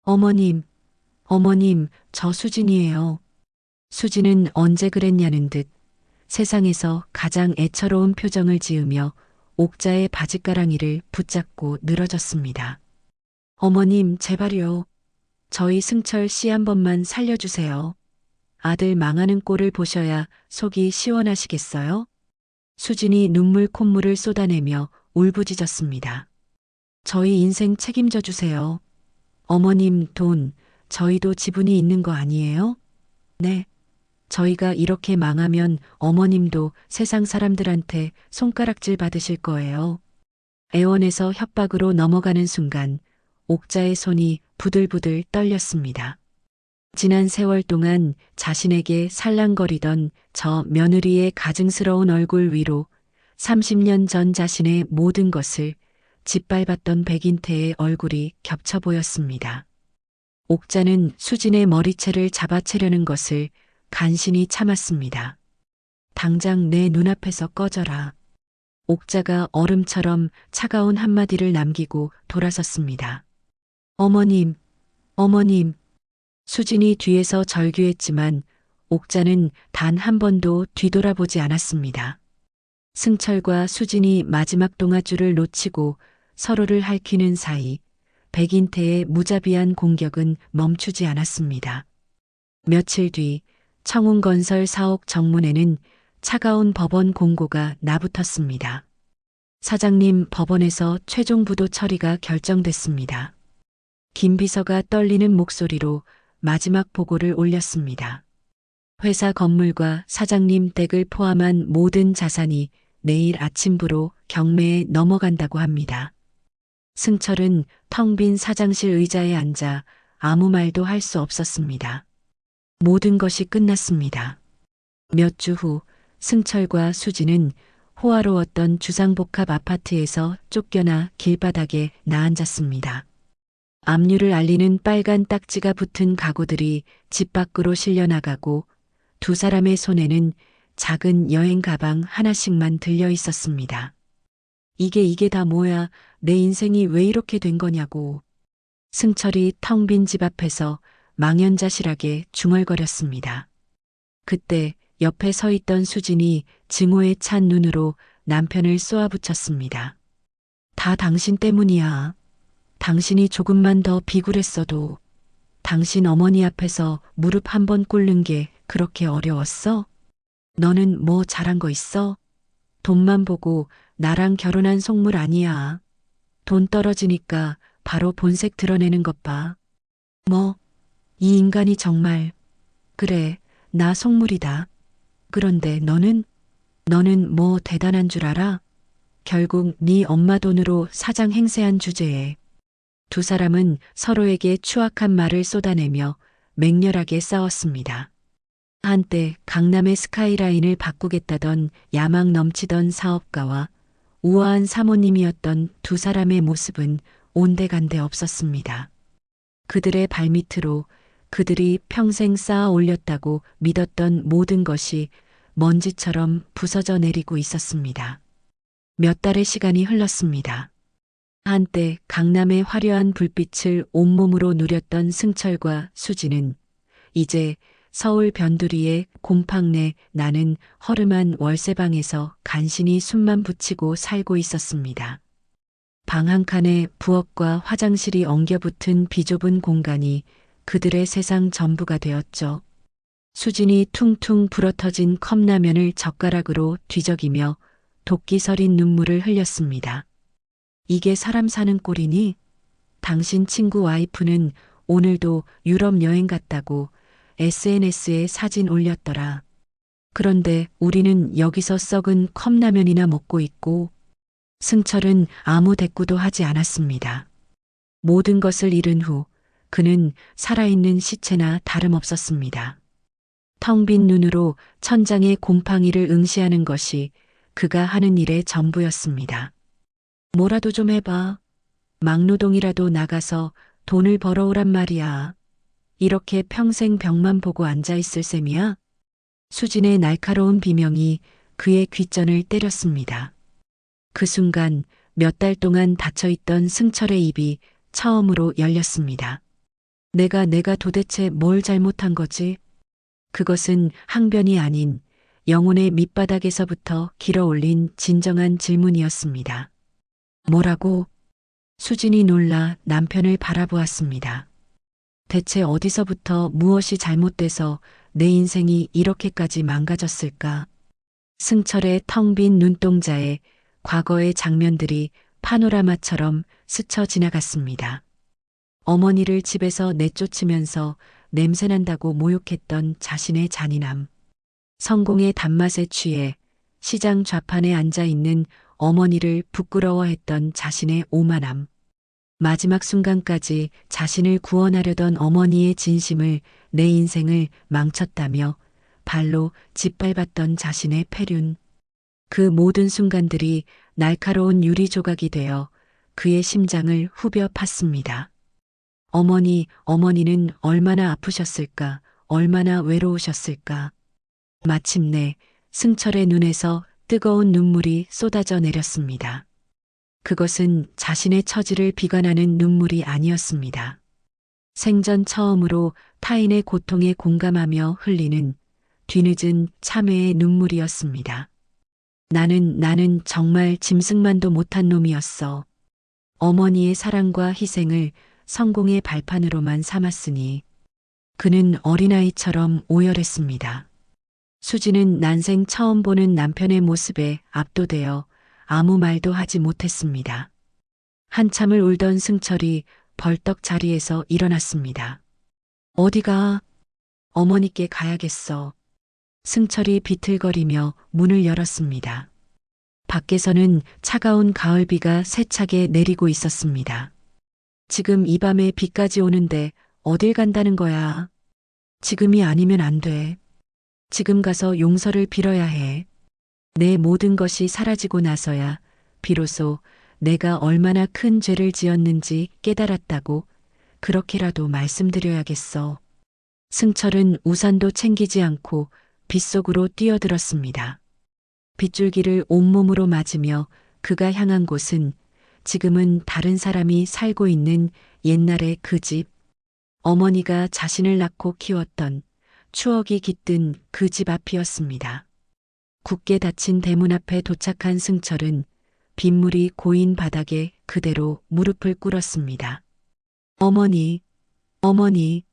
어머님, 어머님, 저 수진이에요. 수진은 언제 그랬냐는 듯 세상에서 가장 애처로운 표정을 지으며 옥자의 바짓가랑이를 붙잡고 늘어졌습니다. 어머님, 제발요. 저희 승철 씨 한 번만 살려주세요. 아들 망하는 꼴을 보셔야 속이 시원하시겠어요? 수진이 눈물 콧물을 쏟아내며 울부짖었습니다. 저희 인생 책임져 주세요. 어머님 돈, 저희도 지분이 있는 거 아니에요? 네. 저희가 이렇게 망하면 어머님도 세상 사람들한테 손가락질 받으실 거예요. 애원에서 협박으로 넘어가는 순간 옥자의 손이 부들부들 떨렸습니다. 지난 세월 동안 자신에게 살랑거리던 저 며느리의 가증스러운 얼굴 위로 30년 전 자신의 모든 것을 짓밟았던 백인태의 얼굴이 겹쳐 보였습니다. 옥자는 수진의 머리채를 잡아채려는 것을 간신히 참았습니다. 당장 내 눈앞에서 꺼져라. 옥자가 얼음처럼 차가운 한마디를 남기고 돌아섰습니다. 어머님, 어머님. 수진이 뒤에서 절규했지만 옥자는 단 한 번도 뒤돌아보지 않았습니다. 승철과 수진이 마지막 동아줄을 놓치고 서로를 핥히는 사이 백인태의 무자비한 공격은 멈추지 않았습니다. 며칠 뒤 청운건설 사옥 정문에는 차가운 법원 공고가 나붙었습니다. 사장님, 법원에서 최종 부도 처리가 결정됐습니다. 김 비서가 떨리는 목소리로 마지막 보고를 올렸습니다. 회사 건물과 사장님 댁을 포함한 모든 자산이 내일 아침부로 경매에 넘어간다고 합니다. 승철은 텅 빈 사장실 의자에 앉아 아무 말도 할 수 없었습니다. 모든 것이 끝났습니다. 몇 주 후 승철과 수지는 호화로웠던 주상복합 아파트에서 쫓겨나 길바닥에 나앉았습니다. 압류를 알리는 빨간 딱지가 붙은 가구들이 집 밖으로 실려나가고 두 사람의 손에는 작은 여행 가방 하나씩만 들려 있었습니다. 이게 다 뭐야? 내 인생이 왜 이렇게 된 거냐고. 승철이 텅 빈 집 앞에서 망연자실하게 중얼거렸습니다. 그때 옆에 서 있던 수진이 증오에 찬 눈으로 남편을 쏘아붙였습니다. 다 당신 때문이야. 당신이 조금만 더 비굴했어도 당신 어머니 앞에서 무릎 한 번 꿇는 게 그렇게 어려웠어? 너는 뭐 잘한 거 있어? 돈만 보고 나랑 결혼한 속물 아니야. 돈 떨어지니까 바로 본색 드러내는 것 봐. 뭐, 이 인간이 정말. 그래, 나 속물이다. 그런데 너는 뭐 대단한 줄 알아? 결국 네 엄마 돈으로 사장 행세한 주제에. 두 사람은 서로에게 추악한 말을 쏟아내며 맹렬하게 싸웠습니다. 한때 강남의 스카이라인을 바꾸겠다던 야망 넘치던 사업가와 우아한 사모님이었던 두 사람의 모습은 온데간데 없었습니다. 그들의 발밑으로 그들이 평생 쌓아 올렸다고 믿었던 모든 것이 먼지처럼 부서져 내리고 있었습니다. 몇 달의 시간이 흘렀습니다. 한때 강남의 화려한 불빛을 온몸으로 누렸던 승철과 수지는 이제 서울 변두리의 곰팡 내 나는 허름한 월세방에서 간신히 숨만 붙이고 살고 있었습니다. 방 한 칸에 부엌과 화장실이 엉겨붙은 비좁은 공간이 그들의 세상 전부가 되었죠. 수진이 퉁퉁 불어터진 컵라면을 젓가락으로 뒤적이며 도끼 서린 눈물을 흘렸습니다. 이게 사람 사는 꼴이니? 당신 친구 와이프는 오늘도 유럽 여행 갔다고 SNS에 사진 올렸더라. 그런데 우리는 여기서 썩은 컵라면이나 먹고 있고. 승철은 아무 대꾸도 하지 않았습니다. 모든 것을 잃은 후 그는 살아있는 시체나 다름없었습니다. 텅 빈 눈으로 천장의 곰팡이를 응시하는 것이 그가 하는 일의 전부였습니다. 뭐라도 좀 해봐. 막노동이라도 나가서 돈을 벌어오란 말이야. 이렇게 평생 벽만 보고 앉아있을 셈이야? 수진의 날카로운 비명이 그의 귓전을 때렸습니다. 그 순간 몇 달 동안 닫혀있던 승철의 입이 처음으로 열렸습니다. 내가 도대체 뭘 잘못한 거지? 그것은 항변이 아닌 영혼의 밑바닥에서부터 길어올린 진정한 질문이었습니다. 뭐라고? 수진이 놀라 남편을 바라보았습니다. 대체 어디서부터 무엇이 잘못돼서 내 인생이 이렇게까지 망가졌을까? 승철의 텅 빈 눈동자에 과거의 장면들이 파노라마처럼 스쳐 지나갔습니다. 어머니를 집에서 내쫓으면서 냄새난다고 모욕했던 자신의 잔인함. 성공의 단맛에 취해 시장 좌판에 앉아 있는 어머니를 부끄러워했던 자신의 오만함. 마지막 순간까지 자신을 구원하려던 어머니의 진심을 내 인생을 망쳤다며 발로 짓밟았던 자신의 패륜. 그 모든 순간들이 날카로운 유리 조각이 되어 그의 심장을 후벼 팠습니다. 어머니는 얼마나 아프셨을까, 얼마나 외로우셨을까. 마침내 승철의 눈에서 뜨거운 눈물이 쏟아져 내렸습니다. 그것은 자신의 처지를 비관하는 눈물이 아니었습니다. 생전 처음으로 타인의 고통에 공감하며 흘리는 뒤늦은 참회의 눈물이었습니다. 나는 정말 짐승만도 못한 놈이었어. 어머니의 사랑과 희생을 성공의 발판으로만 삼았으니 그는 어린아이처럼 오열했습니다. 수지는 난생 처음 보는 남편의 모습에 압도되어 아무 말도 하지 못했습니다. 한참을 울던 승철이 벌떡 자리에서 일어났습니다. 어디가? 어머니께 가야겠어. 승철이 비틀거리며 문을 열었습니다. 밖에서는 차가운 가을비가 세차게 내리고 있었습니다. 지금 이 밤에 비까지 오는데 어딜 간다는 거야? 지금이 아니면 안 돼. 지금 가서 용서를 빌어야 해. 내 모든 것이 사라지고 나서야 비로소 내가 얼마나 큰 죄를 지었는지 깨달았다고 그렇게라도 말씀드려야겠어. 승철은 우산도 챙기지 않고 빗속으로 뛰어들었습니다. 빗줄기를 온몸으로 맞으며 그가 향한 곳은 지금은 다른 사람이 살고 있는 옛날의 그 집, 어머니가 자신을 낳고 키웠던 추억이 깃든 그 집 앞이었습니다. 굳게 닫힌 대문 앞에 도착한 승철은 빗물이 고인 바닥에 그대로 무릎을 꿇었습니다. 어머니, 어머니.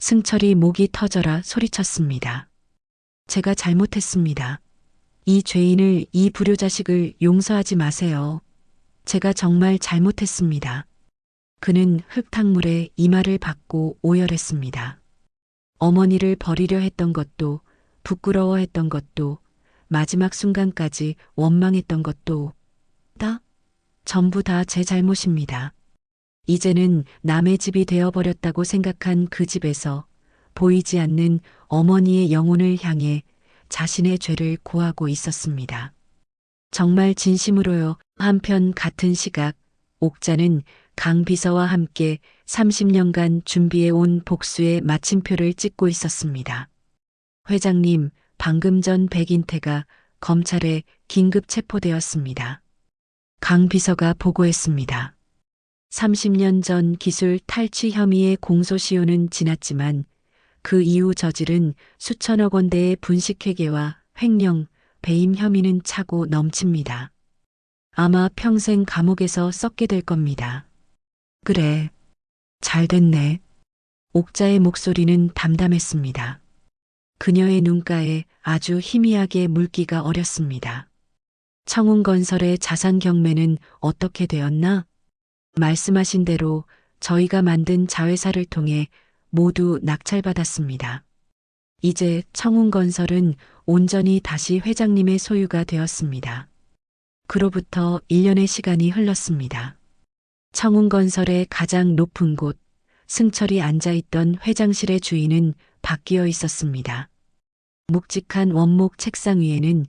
승철이 목이 터져라 소리쳤습니다. 제가 잘못했습니다. 이 죄인을, 이 불효자식을 용서하지 마세요. 제가 정말 잘못했습니다. 그는 흙탕물에 이마를 박고 오열했습니다. 어머니를 버리려 했던 것도, 부끄러워했던 것도, 마지막 순간까지 원망했던 것도 전부 다 제 잘못입니다. 이제는 남의 집이 되어버렸다고 생각한 그 집에서 보이지 않는 어머니의 영혼을 향해 자신의 죄를 고하고 있었습니다. 정말 진심으로요. 한편 같은 시각 옥자는 강 비서와 함께 30년간 준비해온 복수의 마침표를 찍고 있었습니다. 회장님, 방금 전 백인태가 검찰에 긴급 체포되었습니다. 강 비서가 보고했습니다. 30년 전 기술 탈취 혐의의 공소시효는 지났지만 그 이후 저지른 수천억 원대의 분식회계와 횡령, 배임 혐의는 차고 넘칩니다. 아마 평생 감옥에서 썩게 될 겁니다. 그래, 잘 됐네. 옥자의 목소리는 담담했습니다. 그녀의 눈가에 아주 희미하게 물기가 어렸습니다. 청운건설의 자산 경매는 어떻게 되었나? 말씀하신 대로 저희가 만든 자회사를 통해 모두 낙찰받았습니다. 이제 청운건설은 온전히 다시 회장님의 소유가 되었습니다. 그로부터 1년의 시간이 흘렀습니다. 청운건설의 가장 높은 곳, 승철이 앉아있던 회장실의 주인은 바뀌어 있었습니다. 묵직한 원목 책상 위에는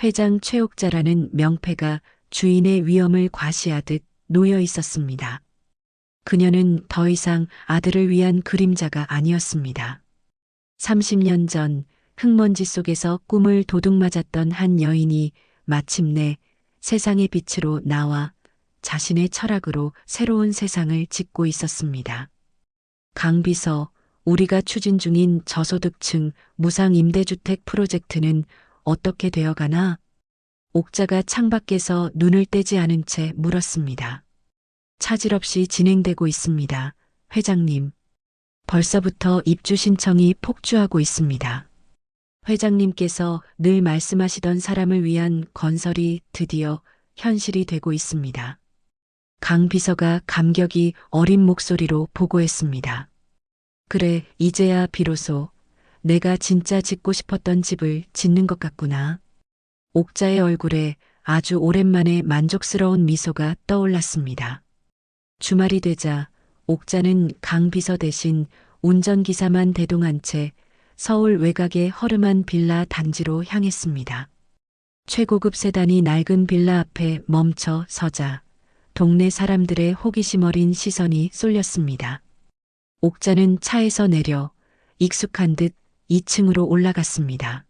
회장 최옥자라는 명패가 주인의 위엄을 과시하듯 놓여 있었습니다. 그녀는 더 이상 아들을 위한 그림자가 아니었습니다. 30년 전 흙먼지 속에서 꿈을 도둑맞았던 한 여인이 마침내 세상의 빛으로 나와 자신의 철학으로 새로운 세상을 짓고 있었습니다. 강 비서, 우리가 추진 중인 저소득층 무상임대주택 프로젝트는 어떻게 되어가나? 옥자가 창밖에서 눈을 떼지 않은 채 물었습니다. 차질 없이 진행되고 있습니다. 회장님. 벌써부터 입주 신청이 폭주하고 있습니다. 회장님께서 늘 말씀하시던 사람을 위한 건설이 드디어 현실이 되고 있습니다. 강 비서가 감격이 어린 목소리로 보고했습니다. 그래, 이제야 비로소 내가 진짜 짓고 싶었던 집을 짓는 것 같구나. 옥자의 얼굴에 아주 오랜만에 만족스러운 미소가 떠올랐습니다. 주말이 되자 옥자는 강 비서 대신 운전기사만 대동한 채 서울 외곽의 허름한 빌라 단지로 향했습니다. 최고급 세단이 낡은 빌라 앞에 멈춰 서자 동네 사람들의 호기심 어린 시선이 쏠렸습니다. 옥자는 차에서 내려 익숙한 듯 2층으로 올라갔습니다.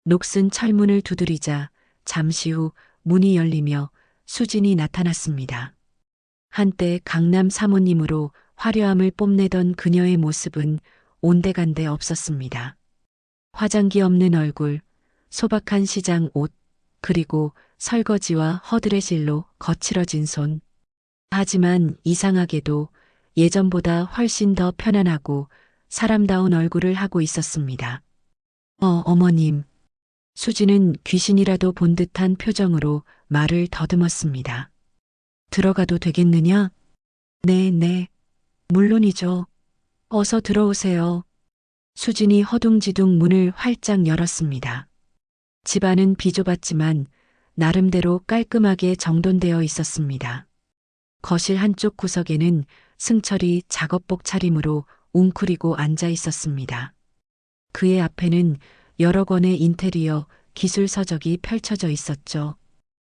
녹슨 철문을 두드리자 잠시 후 문이 열리며 수진이 나타났습니다. 한때 강남 사모님으로 화려함을 뽐내던 그녀의 모습은 온데간데 없었습니다. 화장기 없는 얼굴, 소박한 시장 옷, 그리고 설거지와 허드레실로 거칠어진 손. 하지만 이상하게도 예전보다 훨씬 더 편안하고 사람다운 얼굴을 하고 있었습니다. 어머님. 수지는 귀신이라도 본 듯한 표정으로 말을 더듬었습니다. 들어가도 되겠느냐? 네. 물론이죠. 어서 들어오세요. 수진이 허둥지둥 문을 활짝 열었습니다. 집안은 비좁았지만 나름대로 깔끔하게 정돈되어 있었습니다. 거실 한쪽 구석에는 승철이 작업복 차림으로 웅크리고 앉아 있었습니다. 그의 앞에는 여러 권의 인테리어 기술 서적이 펼쳐져 있었죠.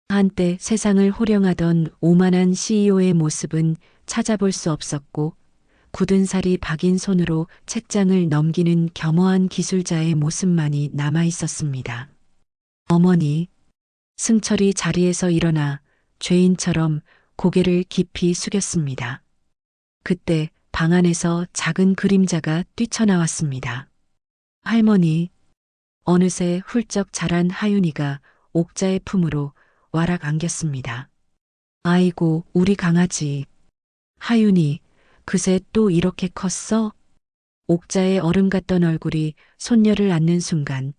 한때 세상을 호령하던 오만한 CEO의 모습은 찾아볼 수 없었고, 굳은 살이 박인 손으로 책장을 넘기는 겸허한 기술자의 모습만이 남아 있었습니다. 어머니. 승철이 자리에서 일어나 죄인처럼 고개를 깊이 숙였습니다. 그때 방 안에서 작은 그림자가 뛰쳐나왔습니다. 할머니. 어느새 훌쩍 자란 하윤이가 옥자의 품으로 와락 안겼습니다. 아이고, 우리 강아지. 하윤이, 그새 또 이렇게 컸어? 옥자의 얼음 같던 얼굴이 손녀를 안는 순간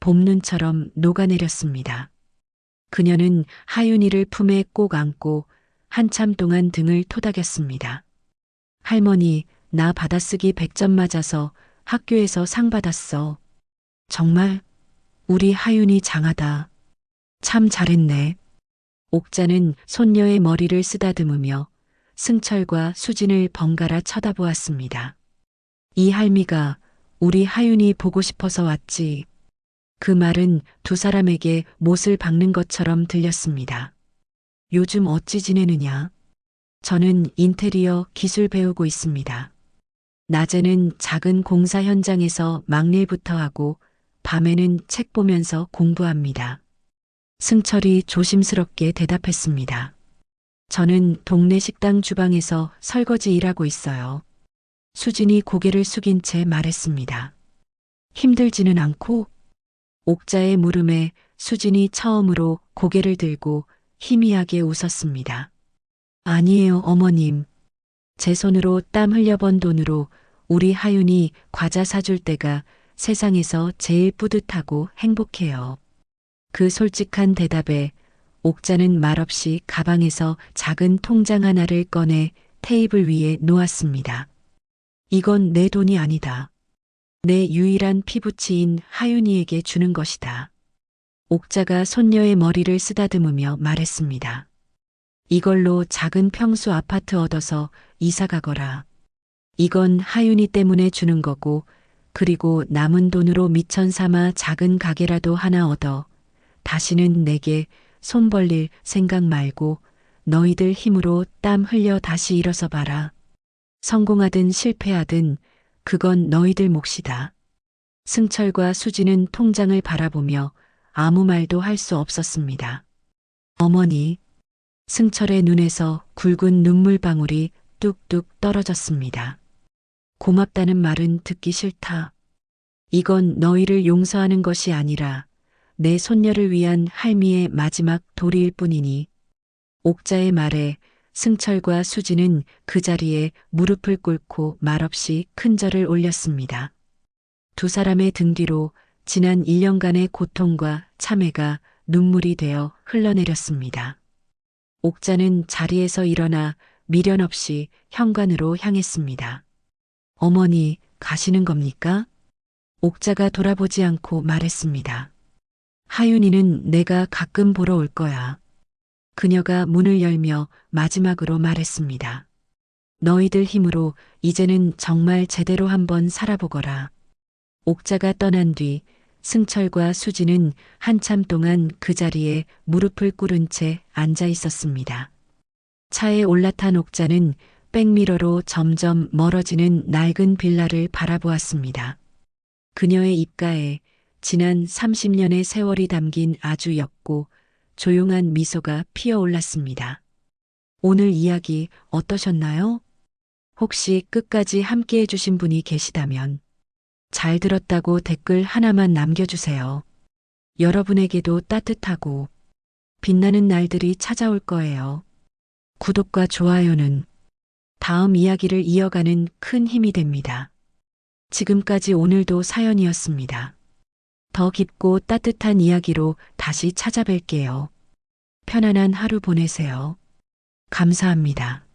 봄눈처럼 녹아내렸습니다. 그녀는 하윤이를 품에 꼭 안고 한참 동안 등을 토닥였습니다. 할머니, 나 받아쓰기 100점 맞아서 학교에서 상 받았어. 정말? 우리 하윤이 장하다. 참 잘했네. 옥자는 손녀의 머리를 쓰다듬으며 승철과 수진을 번갈아 쳐다보았습니다. 이 할미가 우리 하윤이 보고 싶어서 왔지. 그 말은 두 사람에게 못을 박는 것처럼 들렸습니다. 요즘 어찌 지내느냐? 저는 인테리어 기술 배우고 있습니다. 낮에는 작은 공사 현장에서 막일부터 하고 밤에는 책 보면서 공부합니다. 승철이 조심스럽게 대답했습니다. 저는 동네 식당 주방에서 설거지 일하고 있어요. 수진이 고개를 숙인 채 말했습니다. 힘들지는 않고? 옥자의 물음에 수진이 처음으로 고개를 들고 희미하게 웃었습니다. 아니에요, 어머님. 제 손으로 땀 흘려번 돈으로 우리 하윤이 과자 사줄 때가 세상에서 제일 뿌듯하고 행복해요. 그 솔직한 대답에 옥자는 말없이 가방에서 작은 통장 하나를 꺼내 테이블 위에 놓았습니다. 이건 내 돈이 아니다. 내 유일한 피부치인 하윤이에게 주는 것이다. 옥자가 손녀의 머리를 쓰다듬으며 말했습니다. 이걸로 작은 평수 아파트 얻어서 이사 가거라. 이건 하윤이 때문에 주는 거고, 그리고 남은 돈으로 미천 삼아 작은 가게라도 하나 얻어 다시는 내게 손 벌릴 생각 말고 너희들 힘으로 땀 흘려 다시 일어서 봐라. 성공하든 실패하든 그건 너희들 몫이다. 승철과 수지는 통장을 바라보며 아무 말도 할 수 없었습니다. 어머니. 승철의 눈에서 굵은 눈물방울이 뚝뚝 떨어졌습니다. 고맙다는 말은 듣기 싫다. 이건 너희를 용서하는 것이 아니라 내 손녀를 위한 할미의 마지막 도리일 뿐이니. 옥자의 말에 승철과 수지는 그 자리에 무릎을 꿇고 말없이 큰 절을 올렸습니다. 두 사람의 등 뒤로 지난 1년간의 고통과 참회가 눈물이 되어 흘러내렸습니다. 옥자는 자리에서 일어나 미련 없이 현관으로 향했습니다. 어머니, 가시는 겁니까? 옥자가 돌아보지 않고 말했습니다. 하윤이는 내가 가끔 보러 올 거야. 그녀가 문을 열며 마지막으로 말했습니다. 너희들 힘으로 이제는 정말 제대로 한번 살아보거라. 옥자가 떠난 뒤 승철과 수지는 한참 동안 그 자리에 무릎을 꿇은 채 앉아 있었습니다. 차에 올라탄 옥자는 백미러로 점점 멀어지는 낡은 빌라를 바라보았습니다. 그녀의 입가에 지난 30년의 세월이 담긴 아주 옅고 조용한 미소가 피어올랐습니다. 오늘 이야기 어떠셨나요? 혹시 끝까지 함께 해주신 분이 계시다면 잘 들었다고 댓글 하나만 남겨주세요. 여러분에게도 따뜻하고 빛나는 날들이 찾아올 거예요. 구독과 좋아요는 다음 이야기를 이어가는 큰 힘이 됩니다. 지금까지 오늘도 사연이었습니다. 더 깊고 따뜻한 이야기로 다시 찾아뵐게요. 편안한 하루 보내세요. 감사합니다.